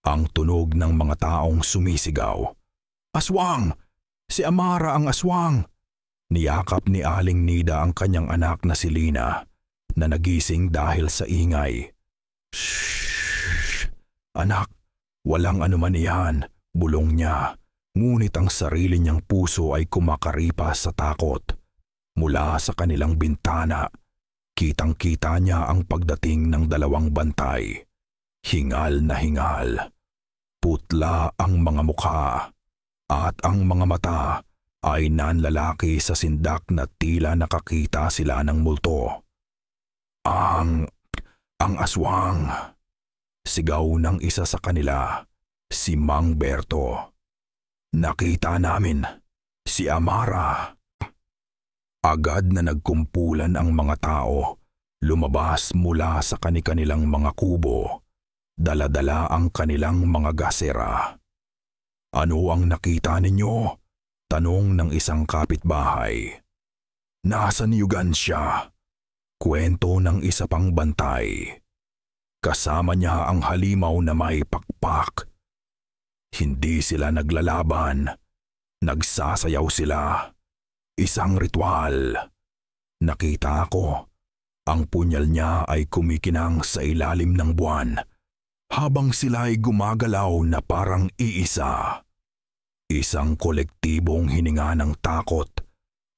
Ang tunog ng mga taong sumisigaw. Aswang! Si Amara ang aswang! Niyakap ni Aling Nida ang kanyang anak na si Lina, na nagising dahil sa ingay. Shhh! Anak, walang anuman iyan, bulong niya. Ngunit ang sarili niyang puso ay kumakaripas sa takot. Mula sa kanilang bintana, kitang-kita niya ang pagdating ng 2 bantay. Hingal na hingal. Putla ang mga mukha, at ang mga mata ay nanlalaki sa sindak na tila nakakita sila ng multo. Ang aswang! Sigaw ng isa sa kanila, si Mang Berto. Nakita namin, si Amara. Agad na nagkumpulan ang mga tao, lumabas mula sa kani-kanilang mga kubo, dala-dala ang kanilang mga gasera. Ano ang nakita ninyo? Tanong ng isang kapitbahay. Nasa niyugan siya. Kwento ng isa pang bantay. Kasama niya ang halimaw na may pakpak. Hindi sila naglalaban. Nagsasayaw sila. Isang ritual. Nakita ko, ang punyal niya ay kumikinang sa ilalim ng buwan, habang sila ay gumagalaw na parang iisa. Isang kolektibong hininga ng takot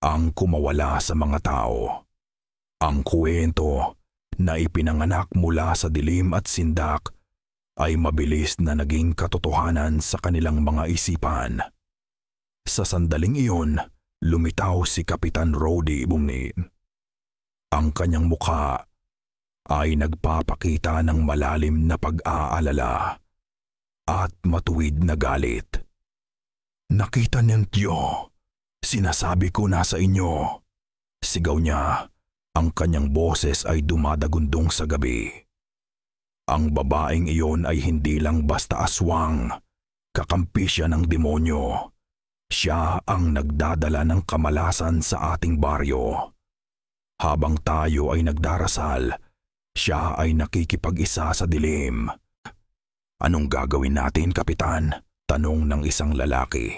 ang kumawala sa mga tao. Ang kwento na ipinanganak mula sa dilim at sindak ay mabilis na naging katotohanan sa kanilang mga isipan. Sa sandaling iyon, lumitaw si Kapitan Rody Bumni. Ang kanyang mukha ay nagpapakita ng malalim na pag-aalala at matuwid na galit. Nakita niyo, sinasabi ko na sa inyo. Sigaw niya, ang kanyang boses ay dumadagundong sa gabi. Ang babaeng iyon ay hindi lang basta aswang, kakampi siya ng demonyo. Siya ang nagdadala ng kamalasan sa ating baryo. Habang tayo ay nagdarasal, siya ay nakikipag-isa sa dilim. Anong gagawin natin, Kapitan? Tanong ng isang lalaki.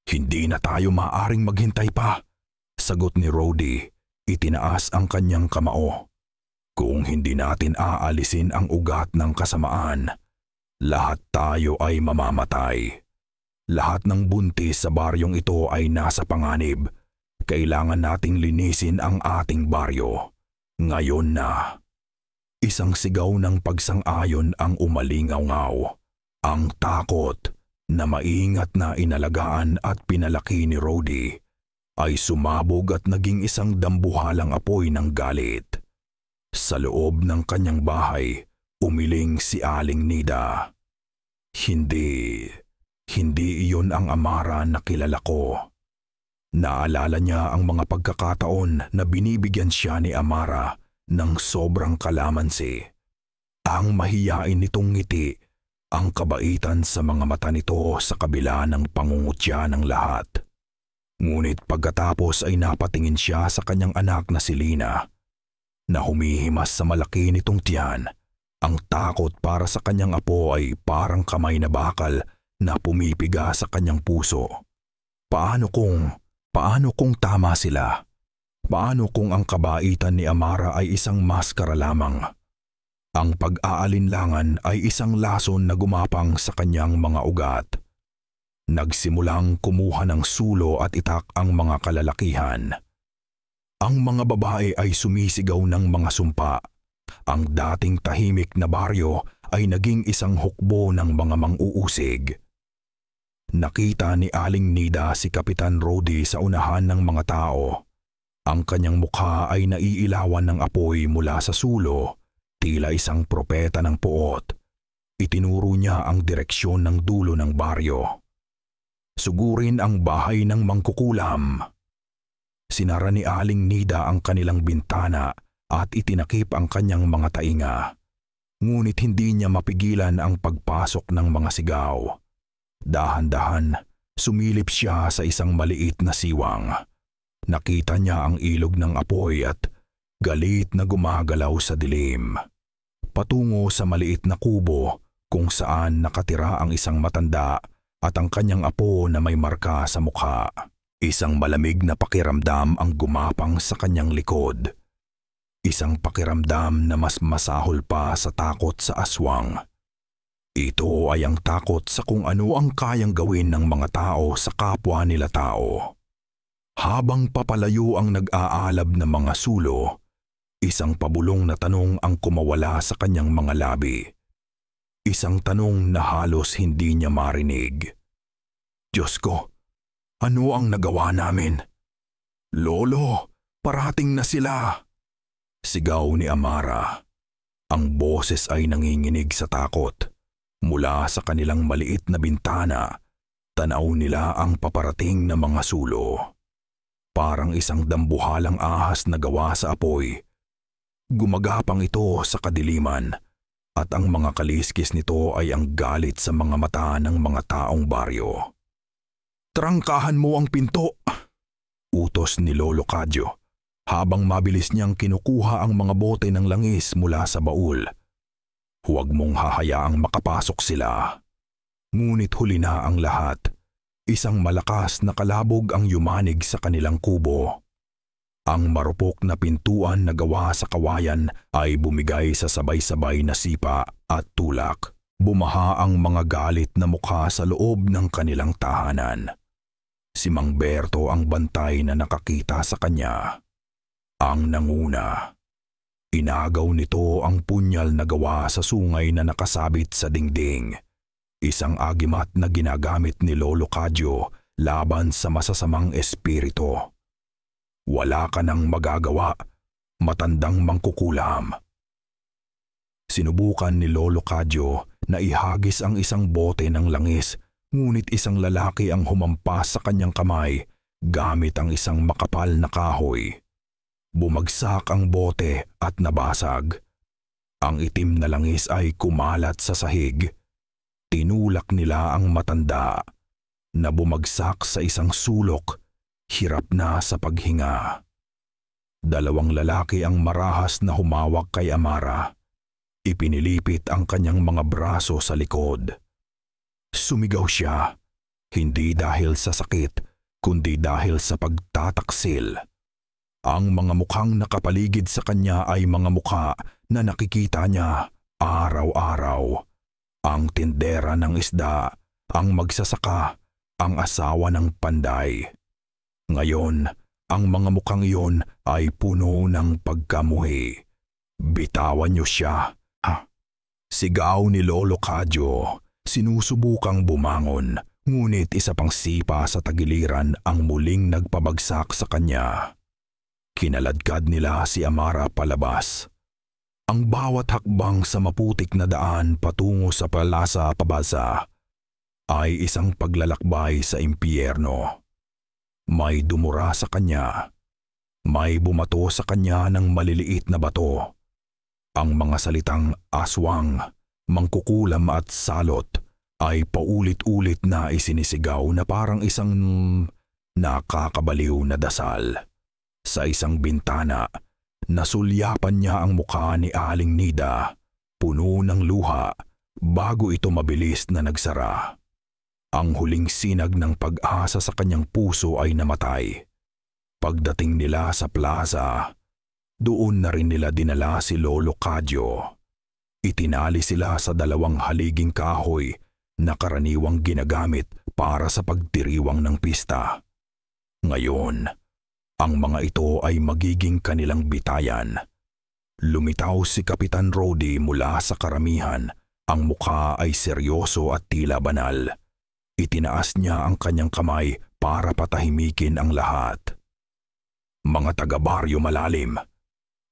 Hindi na tayo maaring maghintay pa, sagot ni Rody. Itinaas ang kanyang kamao. Kung hindi natin aalisin ang ugat ng kasamaan, lahat tayo ay mamamatay. Lahat ng buntis sa baryong ito ay nasa panganib. Kailangan nating linisin ang ating baryo. Ngayon na. Isang sigaw ng pagsang-ayon ang umalingaw-ngaw. Ang takot na maingat na inalagaan at pinalaki ni Rody ay sumabog at naging isang dambuhalang apoy ng galit. Sa loob ng kanyang bahay, umiling si Aling Nida. Hindi iyon ang Amara na kilala ko. Naalala niya ang mga pagkakataon na binibigyan siya ni Amara ng sobrang kalamansi. Ang mahiyain nitong ngiti, ang kabaitan sa mga mata nito sa kabila ng pangungutya ng lahat. Ngunit pagkatapos ay napatingin siya sa kanyang anak na si Lina, na humihimas sa malaki nitong tiyan. Ang takot para sa kanyang apo ay parang kamay na bakal na pumipiga sa kanyang puso. Paano kung tama sila? Paano kung ang kabaitan ni Amara ay isang maskara lamang? Ang pag-aalinlangan ay isang lason na gumapang sa kanyang mga ugat. Nagsimulang kumuha ng sulo at itak ang mga kalalakihan. Ang mga babae ay sumisigaw ng mga sumpa. Ang dating tahimik na baryo ay naging isang hukbo ng mga mang-uusig. Nakita ni Aling Nida si Kapitan Rody sa unahan ng mga tao. Ang kanyang mukha ay naiilawan ng apoy mula sa sulo, tila isang propeta ng puot. Itinuro niya ang direksyon ng dulo ng baryo. Sugurin ang bahay ng mangkukulam. Sinara ni Aling Nida ang kanilang bintana at itinakip ang kanyang mga tainga. Ngunit hindi niya mapigilan ang pagpasok ng mga sigaw. Dahan-dahan, sumilip siya sa isang maliit na siwang. Nakita niya ang ilog ng apoy at galit na gumagalaw sa dilim. Patungo sa maliit na kubo kung saan nakatira ang isang matanda at ang kanyang apo na may marka sa mukha. Isang malamig na pakiramdam ang gumapang sa kanyang likod. Isang pakiramdam na mas masahol pa sa takot sa aswang. Ito ay ang takot sa kung ano ang kayang gawin ng mga tao sa kapwa nila tao. Habang papalayo ang nag-aalab na mga sulo, isang pabulong na tanong ang kumawala sa kanyang mga labi. Isang tanong na halos hindi niya marinig. Diyos ko, ano ang nagawa namin? Lolo, parating na sila! Sigaw ni Amara. Ang boses ay nanginginig sa takot. Mula sa kanilang maliit na bintana, tanaw nila ang paparating na mga sulo. Parang isang dambuhalang ahas na gawa sa apoy. Gumagapang ito sa kadiliman at ang mga kaliskis nito ay ang galit sa mga mata ng mga taong baryo. Trangkahan mo ang pinto! Utos ni Lolo Cadyo habang mabilis niyang kinukuha ang mga bote ng langis mula sa baul. Huwag mong hahayaang makapasok sila. Ngunit huli na ang lahat. Isang malakas na kalabog ang yumanig sa kanilang kubo. Ang marupok na pintuan na gawa sa kawayan ay bumigay sa sabay-sabay na sipa at tulak. Bumaha ang mga galit na mukha sa loob ng kanilang tahanan. Si Mang Berto ang bantay na nakakita sa kanya. Ang nanguna. Inagaw nito ang punyal na gawa sa sungay na nakasabit sa dingding. Isang agimat na ginagamit ni Lolo Cadyo laban sa masasamang espiritu. Wala ka nang magagawa, matandang mangkukulam. Sinubukan ni Lolo Cadyo na ihagis ang isang bote ng langis, ngunit isang lalaki ang humampas sa kanyang kamay gamit ang isang makapal na kahoy. Bumagsak ang bote at nabasag. Ang itim na langis ay kumalat sa sahig. Tinulak nila ang matanda na bumagsak sa isang sulok, hirap na sa paghinga. Dalawang lalaki ang marahas na humawak kay Amara. Ipinilipit ang kanyang mga braso sa likod. Sumigaw siya, hindi dahil sa sakit, kundi dahil sa pagtataksil. Ang mga mukhang nakapaligid sa kanya ay mga mukha na nakikita niya araw-araw. Ang tindera ng isda, ang magsasaka, ang asawa ng panday. Ngayon, ang mga mukhang iyon ay puno ng pagkamuhi. Bitawan niyo siya, ha? Sigaw ni Lolo Cadyo, sinusubukang bumangon, ngunit isa pang sipa sa tagiliran ang muling nagpabagsak sa kanya. Kinaladkad nila si Amara palabas. Ang bawat hakbang sa maputik na daan patungo sa Plaza Pabasa ay isang paglalakbay sa impyerno. May dumura sa kanya. May bumato sa kanya ng maliliit na bato. Ang mga salitang aswang, mangkukulam at salot ay paulit-ulit na isinisigaw na parang isang nakakabaliw na dasal. Sa isang bintana, nasulyapan niya ang mukha ni Aling Nida, puno ng luha, bago ito mabilis na nagsara. Ang huling sinag ng pag-asa sa kanyang puso ay namatay. Pagdating nila sa plaza, doon na rin nila dinala si Lolo Cadyo. Itinali sila sa 2 haliging kahoy na karaniwang ginagamit para sa pagdiriwang ng pista. Ngayon, ang mga ito ay magiging kanilang bitayan. Lumitaw si Kapitan Rody mula sa karamihan. Ang mukha ay seryoso at tila banal. Itinaas niya ang kanyang kamay para patahimikin ang lahat. Mga taga-Baryo Malalim,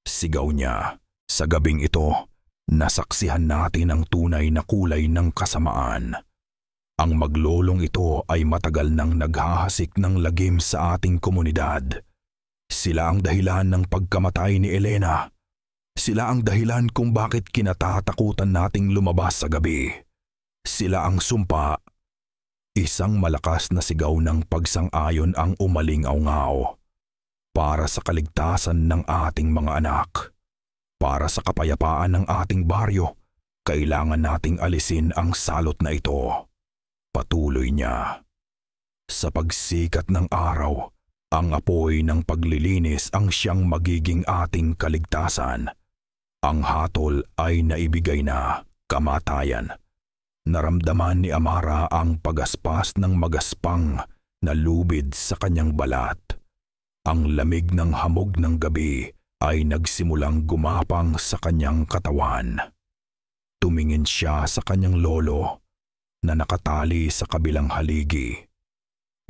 sigaw niya. Sa gabing ito, nasaksihan natin ang tunay na kulay ng kasamaan. Ang maglolong ito ay matagal nang naghahasik ng lagim sa ating komunidad. Sila ang dahilan ng pagkamatay ni Elena. Sila ang dahilan kung bakit kinatatakutan nating lumabas sa gabi. Sila ang sumpa. Isang malakas na sigaw ng pagsang-ayon ang umaling-aungaw. Para sa kaligtasan ng ating mga anak. Para sa kapayapaan ng ating baryo, kailangan nating alisin ang salot na ito. Patuloy niya. Sa pagsikat ng araw, ang apoy ng paglilinis ang siyang magiging ating kaligtasan. Ang hatol ay naibigay na, kamatayan. Naramdaman ni Amara ang pagaspas ng magaspang na lubid sa kanyang balat. Ang lamig ng hamog ng gabi ay nagsimulang gumapang sa kanyang katawan. Tumingin siya sa kanyang lolo na nakatali sa kabilang haligi.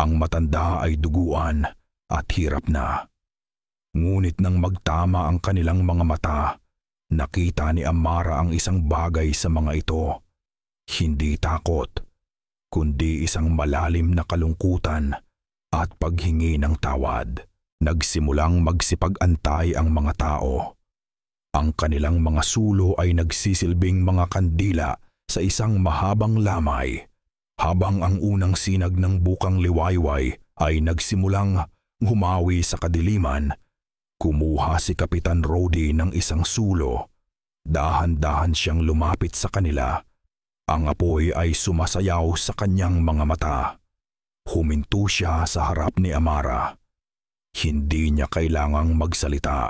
Ang matanda ay duguan at hirap na. Ngunit nang magtama ang kanilang mga mata, nakita ni Amara ang isang bagay sa mga ito. Hindi takot, kundi isang malalim na kalungkutan at paghingi ng tawad. Nagsimulang magsipag-antay ang mga tao. Ang kanilang mga sulo ay nagsisilbing mga kandila sa isang mahabang lamay, habang ang unang sinag ng bukang liwayway ay nagsimulang humawi sa kadiliman. Kumuha si Kapitan Rody ng isang sulo. Dahan-dahan siyang lumapit sa kanila. Ang apoy ay sumasayaw sa kanyang mga mata. Huminto siya sa harap ni Amara. Hindi niya kailangang magsalita.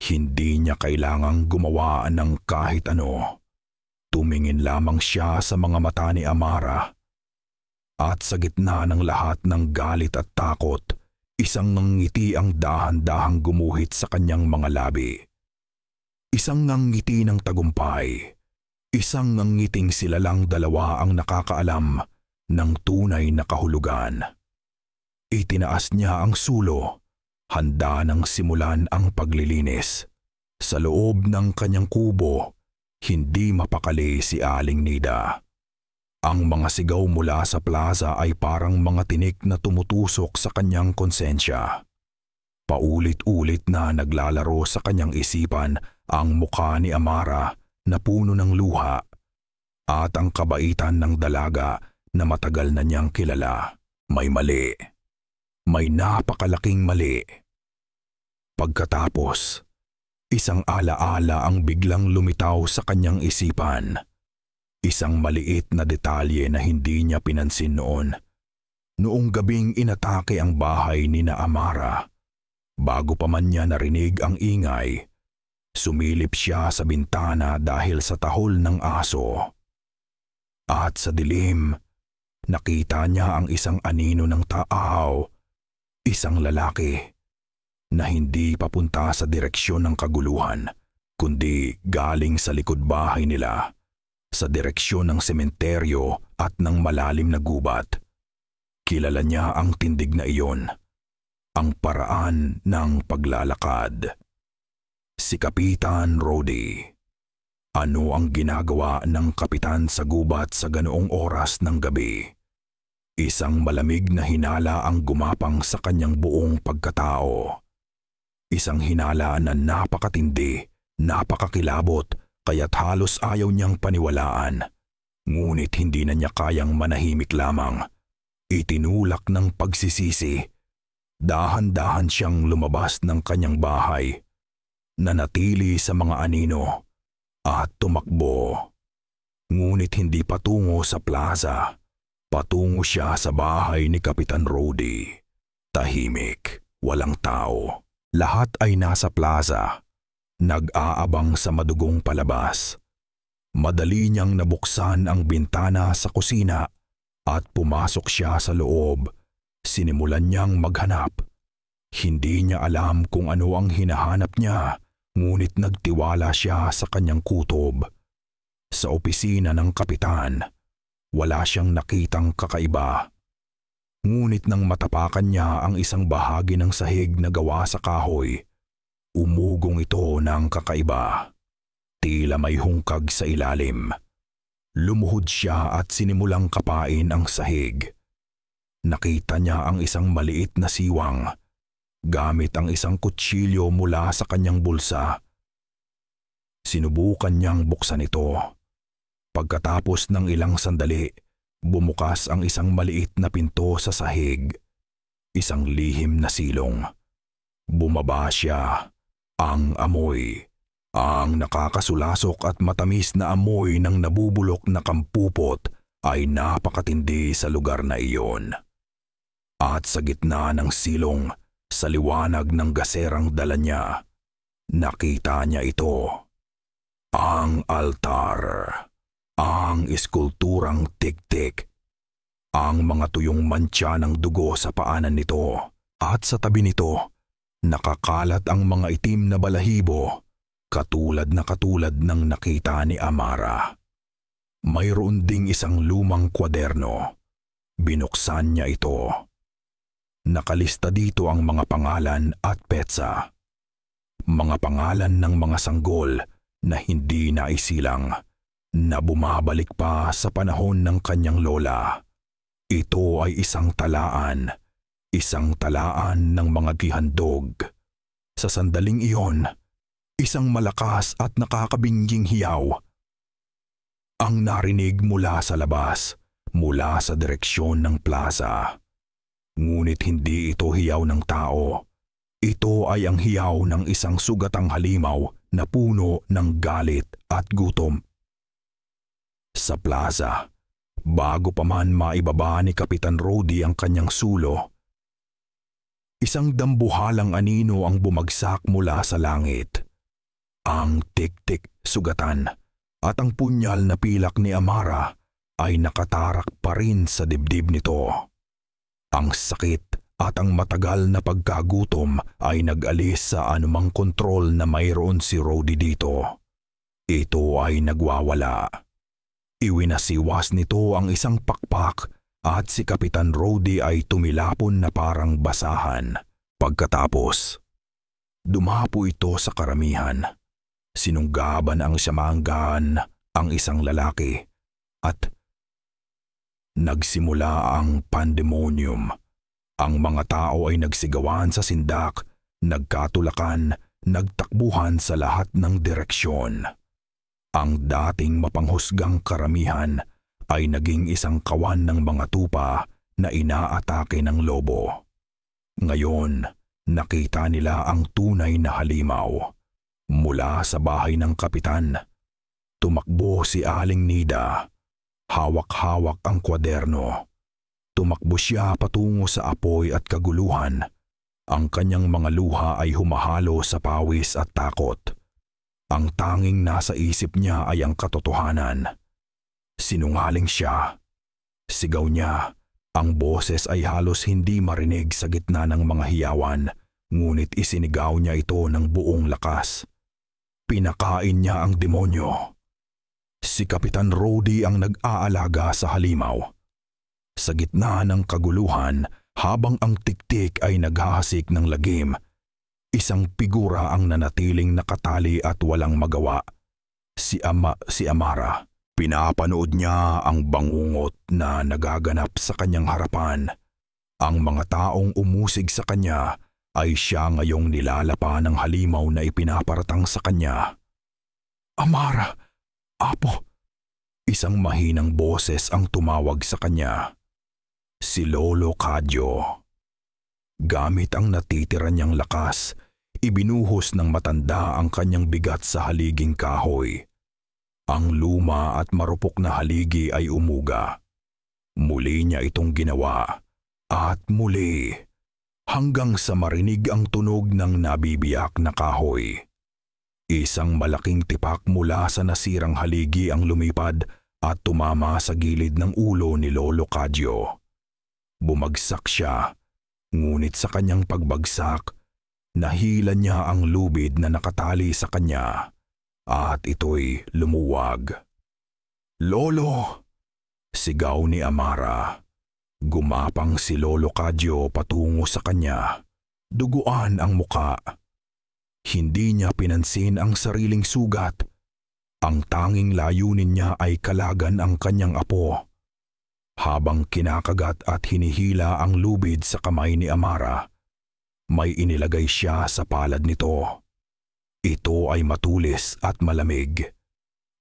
Hindi niya kailangang gumawa ng kahit ano. Tumingin lamang siya sa mga mata ni Amara. At sa gitna ng lahat ng galit at takot, isang ngiti ang dahan-dahang gumuhit sa kanyang mga labi. Isang ngiti ng tagumpay. Isang ngiting sila lang dalawa ang nakakaalam ng tunay na kahulugan. Itinaas niya ang sulo, handa nang simulan ang paglilinis. Sa loob ng kanyang kubo, hindi mapakali si Aling Nida. Ang mga sigaw mula sa plaza ay parang mga tinik na tumutusok sa kanyang konsensya. Paulit-ulit na naglalaro sa kanyang isipan ang mukha ni Amara na puno ng luha at ang kabaitan ng dalaga na matagal na niyang kilala. May mali. May napakalaking mali. Pagkatapos, isang alaala ang biglang lumitaw sa kanyang isipan. Isang maliit na detalye na hindi niya pinansin noon. Noong gabing inatake ang bahay ni na Amara, bago pa man niya narinig ang ingay, sumilip siya sa bintana dahil sa tahol ng aso. At sa dilim, nakita niya ang isang anino ng tao, isang lalaki, na hindi papunta sa direksyon ng kaguluhan, kundi galing sa likod bahay nila, sa direksyon ng sementeryo at ng malalim na gubat. Kilala niya ang tindig na iyon, ang paraan ng paglalakad. Si Kapitan Rody. Ano ang ginagawa ng kapitan sa gubat sa ganoong oras ng gabi? Isang malamig na hinala ang gumapang sa kanyang buong pagkatao. Isang hinala na napakatindi, napakakilabot, kaya't halos ayaw niyang paniwalaan. Ngunit hindi na niya kayang manahimik lamang. Itinulak ng pagsisisi. Dahan-dahan siyang lumabas ng kanyang bahay, nanatili sa mga anino, at tumakbo. Ngunit hindi patungo sa plaza. Patungo siya sa bahay ni Kapitan Rody. Tahimik, walang tao. Lahat ay nasa plaza, nag-aabang sa madugong palabas. Madali niyang nabuksan ang bintana sa kusina at pumasok siya sa loob. Sinimulan niyang maghanap. Hindi niya alam kung ano ang hinahanap niya, ngunit nagtiwala siya sa kanyang kutob. Sa opisina ng kapitan, wala siyang nakitang kakaiba. Ngunit nang matapakan niya ang isang bahagi ng sahig na gawa sa kahoy, umugong ito ng kakaiba. Tila may hungkag sa ilalim. Lumuhod siya at sinimulang kapain ang sahig. Nakita niya ang isang maliit na siwang, gamit ang isang kutsilyo mula sa kanyang bulsa. Sinubukan niyang buksan ito. Pagkatapos ng ilang sandali, bumukas ang isang maliit na pinto sa sahig. Isang lihim na silong. Bumaba siya. Ang amoy. Ang nakakasulasok at matamis na amoy ng nabubulok na kampupot ay napakatindi sa lugar na iyon. At sa gitna ng silong, sa liwanag ng gaserang dala niya, nakita niya ito. Ang altar. Ang eskulturang tiktik. Ang mga tuyong mantsa ng dugo sa paanan nito. At sa tabi nito, nakakalat ang mga itim na balahibo, katulad ng nakita ni Amara. Mayroon ding isang lumang kwaderno. Binuksan niya ito. Nakalista dito ang mga pangalan at petsa. Mga pangalan ng mga sanggol na hindi naisilang, na bumabalik pa sa panahon ng kanyang lola. Ito ay isang talaan ng mga gihandog. Sa sandaling iyon, isang malakas at nakakabingging hiyaw ang narinig mula sa labas, mula sa direksyon ng plaza. Ngunit hindi ito hiyaw ng tao. Ito ay ang hiyaw ng isang sugatang halimaw na puno ng galit at gutom. Sa plaza, bago pa man maibaba ni Kapitan Rody ang kanyang sulo, isang dambuhalang anino ang bumagsak mula sa langit. Ang tik-tik sugatan at ang punyal na pilak ni Amara ay nakatarak pa rin sa dibdib nito. Ang sakit at ang matagal na pagkagutom ay nag-alis sa anumang kontrol na mayroon si Rody dito. Ito ay nagwawala. Iwinasiwas nito ang isang pakpak at si Kapitan Rody ay tumilapon na parang basahan. Pagkatapos, dumapo ito sa karamihan. Sinunggaban ang siyamanggan ang isang lalaki at nagsimula ang pandemonium. Ang mga tao ay nagsigawan sa sindak, nagkatulakan, nagtakbuhan sa lahat ng direksyon. Ang dating mapanghusgang karamihan ay naging isang kawan ng mga tupa na inaatake ng lobo. Ngayon, nakita nila ang tunay na halimaw. Mula sa bahay ng kapitan, Tumakbo si Aling Nida. Hawak-hawak ang kwaderno. Tumakbo siya patungo sa apoy at kaguluhan. Ang kanyang mga luha ay humahalo sa pawis at takot. Ang tanging nasa isip niya ay ang katotohanan. Sinungaling siya. Sigaw niya. Ang boses ay halos hindi marinig sa gitna ng mga hiyawan, ngunit isinigaw niya ito ng buong lakas. Pinakain niya ang demonyo. Si Kapitan Rody ang nag-aalaga sa halimaw. Sa gitna ng kaguluhan, habang ang tiktik ay naghahasik ng lagim, isang figura ang nanatiling nakatali at walang magawa. Si Amara. Pinapanood niya ang bangungot na nagaganap sa kanyang harapan. Ang mga taong umusig sa kanya ay siya ngayong nilalapa ng halimaw na ipinaparatang sa kanya. Amara! Apo! Isang mahinang boses ang tumawag sa kanya. Si Lolo Cadyo. Gamit ang natitira niyang lakas, ibinuhos ng matanda ang kanyang bigat sa haliging kahoy. Ang luma at marupok na haligi ay umuga. Muli niya itong ginawa at muli hanggang sa marinig ang tunog ng nabibiyak na kahoy. Isang malaking tipak mula sa nasirang haligi ang lumipad at tumama sa gilid ng ulo ni Lolo Cadyo. Bumagsak siya, ngunit sa kanyang pagbagsak, nahila niya ang lubid na nakatali sa kanya. At ito'y lumuwag. Lolo! Sigaw ni Amara. Gumapang si Lolo Cadyo patungo sa kanya. Duguan ang muka. Hindi niya pinansin ang sariling sugat. Ang tanging layunin niya ay kalagan ang kanyang apo. Habang kinakagat at hinihila ang lubid sa kamay ni Amara, may inilagay siya sa palad nito. Ito ay matulis at malamig.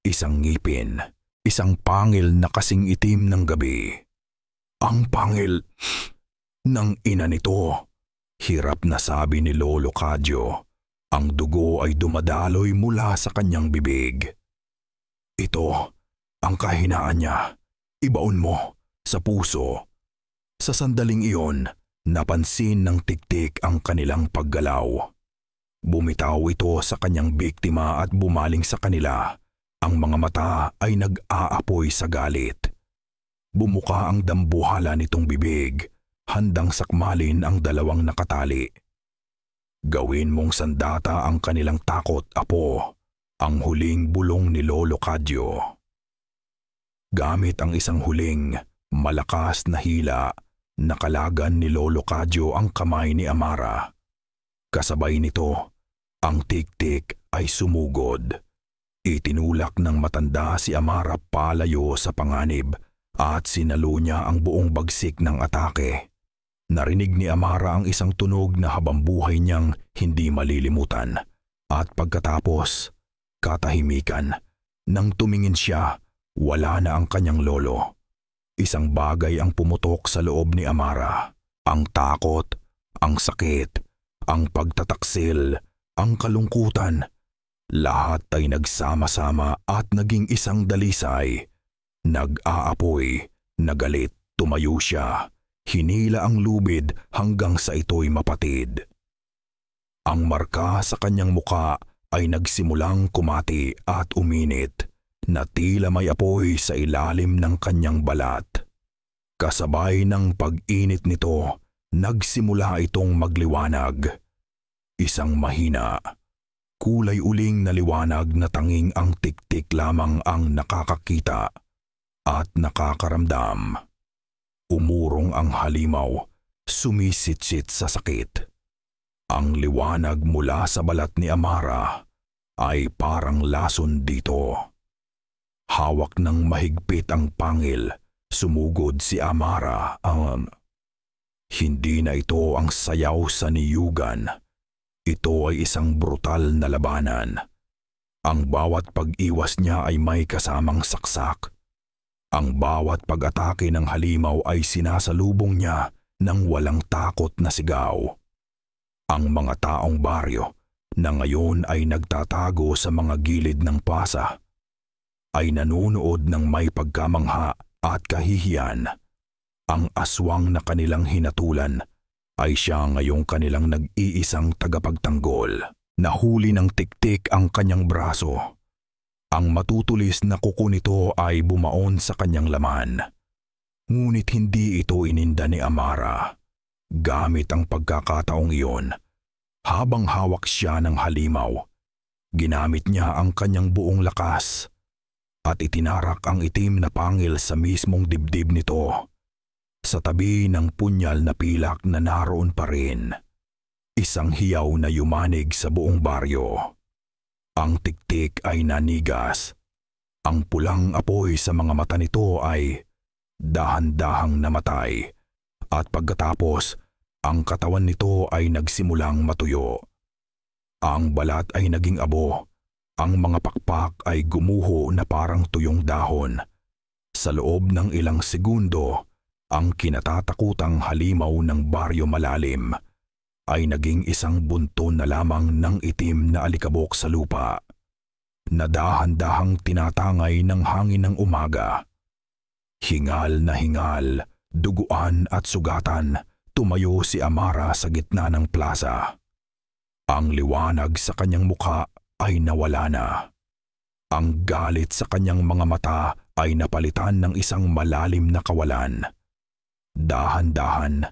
Isang ngipin, isang pangil na kasing itim ng gabi. Ang pangil ng ina nito, hirap na sabi ni Lolo Cadyo. Ang dugo ay dumadaloy mula sa kanyang bibig. Ito ang kahinaan niya. Ibaon mo sa puso. Sa sandaling iyon, napansin ng tiktik ang kanilang paggalaw. Bumitaw ito sa kanyang biktima at bumaling sa kanila. Ang mga mata ay nag-aapoy sa galit. Bumuka ang dambuhala nitong bibig, handang sakmalin ang dalawang nakatali. Gawin mong sandata ang kanilang takot, apo, ang huling bulong ni Lolo Cadyo. Gamit ang isang huling, malakas na hila, nakalagan ni Lolo Cadyo ang kamay ni Amara. Kasabay nito, ang tiktik ay sumugod. Itinulak ng matanda si Amara palayo sa panganib at sinalo niya ang buong bagsik ng atake. Narinig ni Amara ang isang tunog na habambuhay niyang hindi malilimutan. At pagkatapos, katahimikan. Nang tumingin siya, wala na ang kanyang lolo. Isang bagay ang pumutok sa loob ni Amara. Ang takot, ang sakit, ang pagtataksil, ang kalungkutan, lahat ay nagsama-sama at naging isang dalisay. Nag-aapoy, nagalit, tumayo siya, hinila ang lubid hanggang sa ito'y mapatid. Ang marka sa kanyang muka ay nagsimulang kumati at uminit, na tila may apoy sa ilalim ng kanyang balat. Kasabay ng pag-init nito, nagsimula itong magliwanag. Isang mahina, kulay uling na liwanag na tanging ang tiktik lamang ang nakakakita at nakakaramdam. Umurong ang halimaw, sumisitsit sa sakit. Ang liwanag mula sa balat ni Amara ay parang lason dito. Hawak ng mahigpit ang pangil, sumugod si Amara. Hindi na ito ang sayaw sa niyugan. Ito ay isang brutal na labanan. Ang bawat pag-iwas niya ay may kasamang saksak. Ang bawat pag-atake ng halimaw ay sinasalubong niya ng walang takot na sigaw. Ang mga taong baryo na ngayon ay nagtatago sa mga gilid ng pasa ay nanunood ng may pagkamangha at kahihiyan. Ang aswang na kanilang hinatulan ay siya ngayong kanilang nag-iisang tagapagtanggol. Nahuli ng tiktik ang kanyang braso. Ang matutulis na kuko nito ay bumaon sa kanyang laman. Ngunit hindi ito ininda ni Amara. Gamit ang pagkakataong iyon, habang hawak siya ng halimaw, ginamit niya ang kanyang buong lakas at itinarak ang itim na pangil sa mismong dibdib nito. Sa tabi ng punyal na pilak na naroon pa rin, isang hiyaw na yumanig sa buong baryo. Ang tiktik ay nanigas. Ang pulang apoy sa mga mata nito ay dahan-dahang namatay. At pagkatapos, ang katawan nito ay nagsimulang matuyo. Ang balat ay naging abo. Ang mga pakpak ay gumuho na parang tuyong dahon. Sa loob ng ilang segundo, ang kinatatakutang halimaw ng Baryo Malalim ay naging isang bunton na lamang ng itim na alikabok sa lupa, na dahan-dahang tinatangay ng hangin ng umaga. Hingal na hingal, duguan at sugatan, tumayo si Amara sa gitna ng plaza. Ang liwanag sa kanyang mukha ay nawala na. Ang galit sa kanyang mga mata ay napalitan ng isang malalim na kawalan. Dahan-dahan,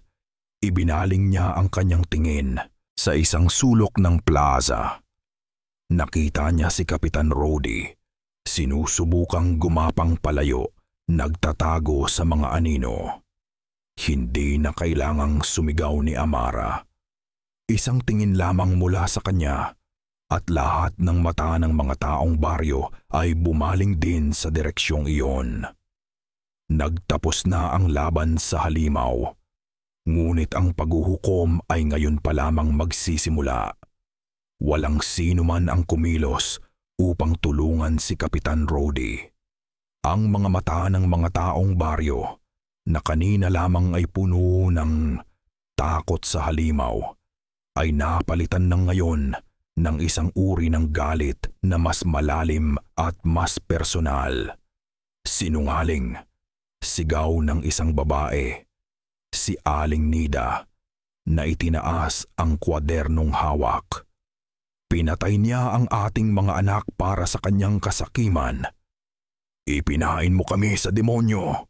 ibinaling niya ang kanyang tingin sa isang sulok ng plaza. Nakita niya si Kapitan Rody, sinusubukang gumapang palayo, nagtatago sa mga anino. Hindi na kailangang sumigaw ni Amara. Isang tingin lamang mula sa kanya at lahat ng mata ng mga taong baryo ay bumaling din sa direksyong iyon. Nagtapos na ang laban sa halimaw, ngunit ang paghuhukom ay ngayon pa lamang magsisimula. Walang sino man ang kumilos upang tulungan si Kapitan Rody. Ang mga mata ng mga taong baryo na kanina lamang ay puno ng takot sa halimaw ay napalitan ng ngayon ng isang uri ng galit na mas malalim at mas personal. Sinungaling, sigaw ng isang babae, si Aling Nida, na itinaas ang kwadernong hawak. Pinatay niya ang ating mga anak para sa kanyang kasakiman. Ipinain mo kami sa demonyo,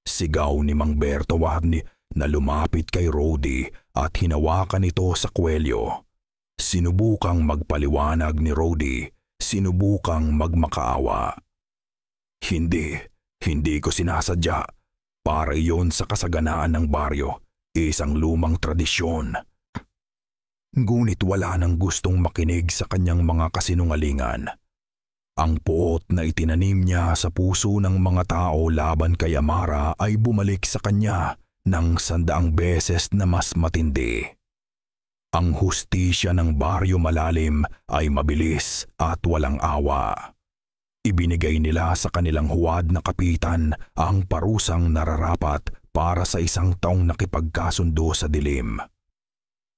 sigaw ni Mang Berto Warni na lumapit kay Rody at hinawakan ito sa kwelyo. Sinubukang magpaliwanag ni Rody, sinubukang magmakaawa. Hindi ko sinasadya. Para iyon sa kasaganaan ng baryo, isang lumang tradisyon. Ngunit wala nang gustong makinig sa kanyang mga kasinungalingan. Ang puot na itinanim niya sa puso ng mga tao laban kay Amara ay bumalik sa kanya ng 100 beses na mas matindi. Ang hustisya ng Baryo Malalim ay mabilis at walang awa. Ibinigay nila sa kanilang huwad na kapitan ang parusang nararapat para sa isang taong nakipagkasundo sa dilim.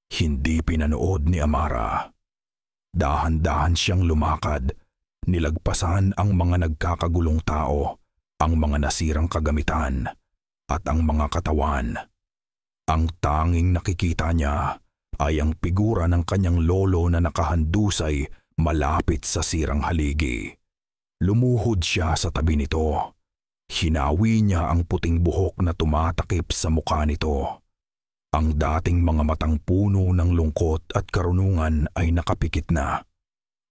Hindi pinanood ni Amara. Dahan-dahan siyang lumakad, nilagpasan ang mga nagkakagulong tao, ang mga nasirang kagamitan, at ang mga katawan. Ang tanging nakikita niya ay ang figura ng kanyang lolo na nakahandusay malapit sa sirang haligi. Lumuhod siya sa tabi nito. Hinawi niya ang puting buhok na tumatakip sa mukha nito. Ang dating mga matang puno ng lungkot at karunungan ay nakapikit na.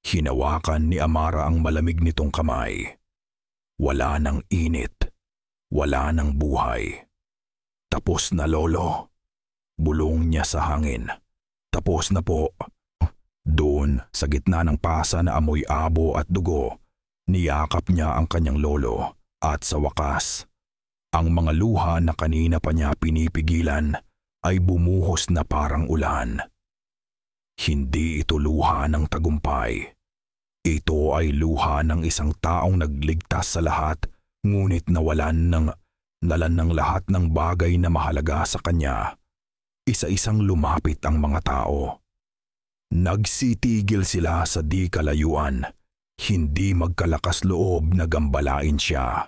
Hinawakan ni Amara ang malamig nitong kamay. Wala nang init. Wala nang buhay. Tapos na, lolo. Bulong niya sa hangin. Tapos na po. Doon, sa gitna ng pasa na amoy abo at dugo, niyakap niya ang kanyang lolo at sa wakas, ang mga luha na kanina pa niya pinipigilan ay bumuhos na parang ulan. Hindi ito luha ng tagumpay. Ito ay luha ng isang taong nagligtas sa lahat ngunit nalan ng lahat ng bagay na mahalaga sa kanya. Isa-isang lumapit ang mga tao. Nagsitigil sila sa di kalayuan. hindi magkalakas loob na gambalain siya.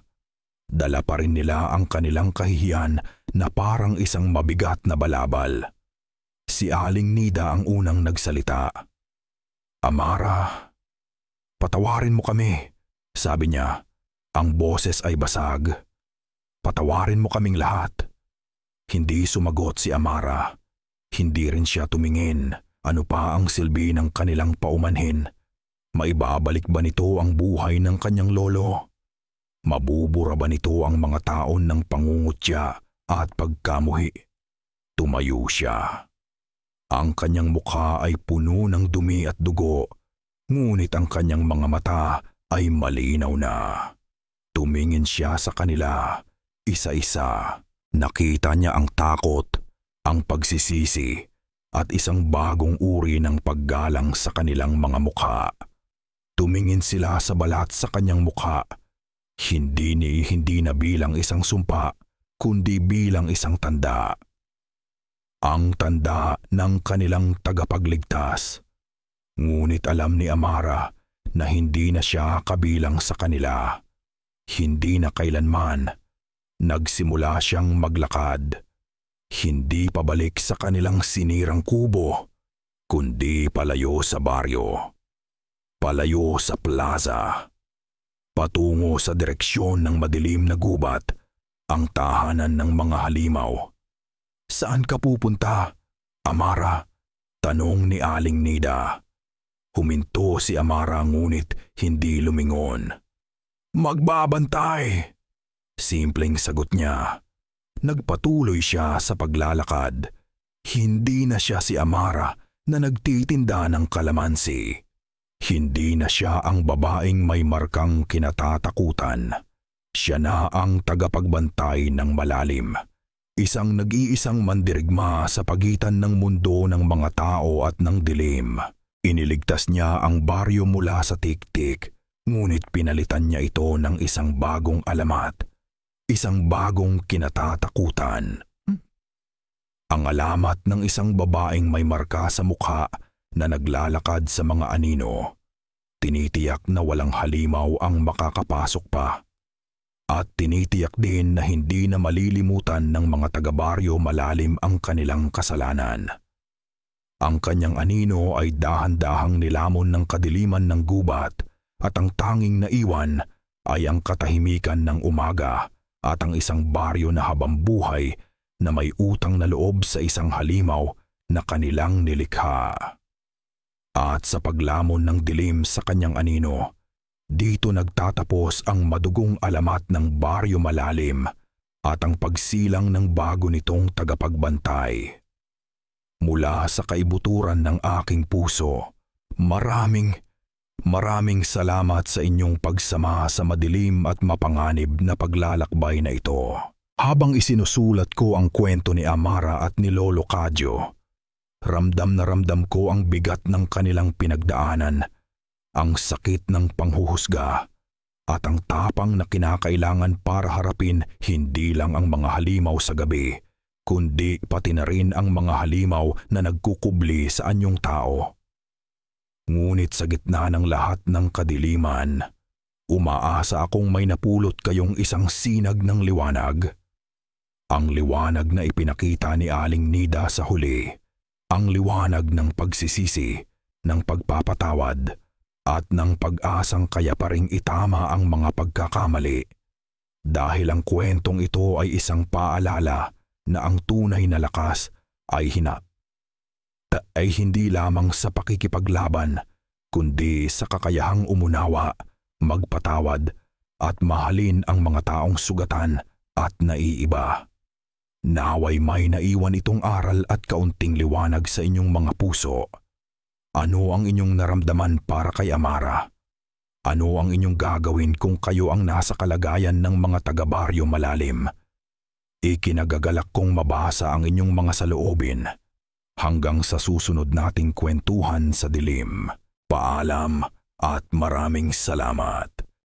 Dala pa rin nila ang kanilang kahihiyan na parang isang mabigat na balabal. Si Aling Nida ang unang nagsalita. "Amara, patawarin mo kami," sabi niya. Ang boses ay basag. "Patawarin mo kaming lahat." Hindi sumagot si Amara. Hindi rin siya tumingin. Ano pa ang silbi ng kanilang paumanhin? Maibabalik ba nito ang buhay ng kanyang lolo? Mabubura ba nito ang mga taon ng pangungutya at pagkamuhi? Tumayo siya. Ang kanyang mukha ay puno ng dumi at dugo, ngunit ang kanyang mga mata ay malinaw na. Tumingin siya sa kanila, isa-isa. Nakita niya ang takot, ang pagsisisi, at isang bagong uri ng paggalang sa kanilang mga mukha. Tumingin sila sa balat sa kanyang mukha, hindi na bilang isang sumpa, kundi bilang isang tanda. Ang tanda ng kanilang tagapagligtas. Ngunit alam ni Amara na hindi na siya kabilang sa kanila. Hindi na kailanman. Nagsimula siyang maglakad. Hindi pabalik sa kanilang sinirang kubo, kundi palayo sa baryo. Palayo sa plaza. Patungo sa direksyon ng madilim na gubat, ang tahanan ng mga halimaw. "Saan ka pupunta, Amara?" tanong ni Aling Nida. Huminto si Amara ngunit hindi lumingon. "Magbabantay," simpleng sagot niya. Nagpatuloy siya sa paglalakad. Hindi na siya si Amara na nagtitinda ng kalamansi. Hindi na siya ang babaeng may markang kinatatakutan. Siya na ang tagapagbantay ng malalim. Isang nag-iisang mandirigma sa pagitan ng mundo ng mga tao at ng dilim. Iniligtas niya ang baryo mula sa tiktik, ngunit pinalitan niya ito ng isang bagong alamat. Isang bagong kinatatakutan. Ang alamat ng isang babaeng may marka sa mukha na naglalakad sa mga anino. Tinitiyak na walang halimaw ang makakapasok pa. At tinitiyak din na hindi na malilimutan ng mga taga-baryo malalim ang kanilang kasalanan. Ang kanyang anino ay dahan-dahang nilamon ng kadiliman ng gubat at ang tanging naiwan ay ang katahimikan ng umaga at ang isang baryo na habambuhay na may utang na loob sa isang halimaw na kanilang nilikha. At sa paglamon ng dilim sa kanyang anino, dito nagtatapos ang madugong alamat ng baryo malalim at ang pagsilang ng bago nitong tagapagbantay. Mula sa kaibuturan ng aking puso, maraming salamat sa inyong pagsama sa madilim at mapanganib na paglalakbay na ito. Habang isinusulat ko ang kwento ni Amara at ni Lolo Cadyo, ramdam na ramdam ko ang bigat ng kanilang pinagdaanan, ang sakit ng panghuhusga, at ang tapang na kinakailangan para harapin hindi lang ang mga halimaw sa gabi, kundi pati na rin ang mga halimaw na nagkukubli sa anyong tao. Ngunit sa gitna ng lahat ng kadiliman, umaasa akong may napulot kayong isang sinag ng liwanag. Ang liwanag na ipinakita ni Aling Nida sa huli. Ang liwanag ng pagsisisi, ng pagpapatawad, at ng pag-asang kaya pa ring itama ang mga pagkakamali. Dahil ang kwentong ito ay isang paalala na ang tunay na lakas ay hindi lamang sa pakikipaglaban, kundi sa kakayahang umunawa, magpatawad, at mahalin ang mga taong sugatan at naiiba. Naway may naiwan itong aral at kaunting liwanag sa inyong mga puso. Ano ang inyong naramdaman para kay Amara? Ano ang inyong gagawin kung kayo ang nasa kalagayan ng mga taga-baryo malalim? Ikinagagalak kong mabasa ang inyong mga saloobin. Hanggang sa susunod nating kwentuhan sa dilim. Paalam at maraming salamat.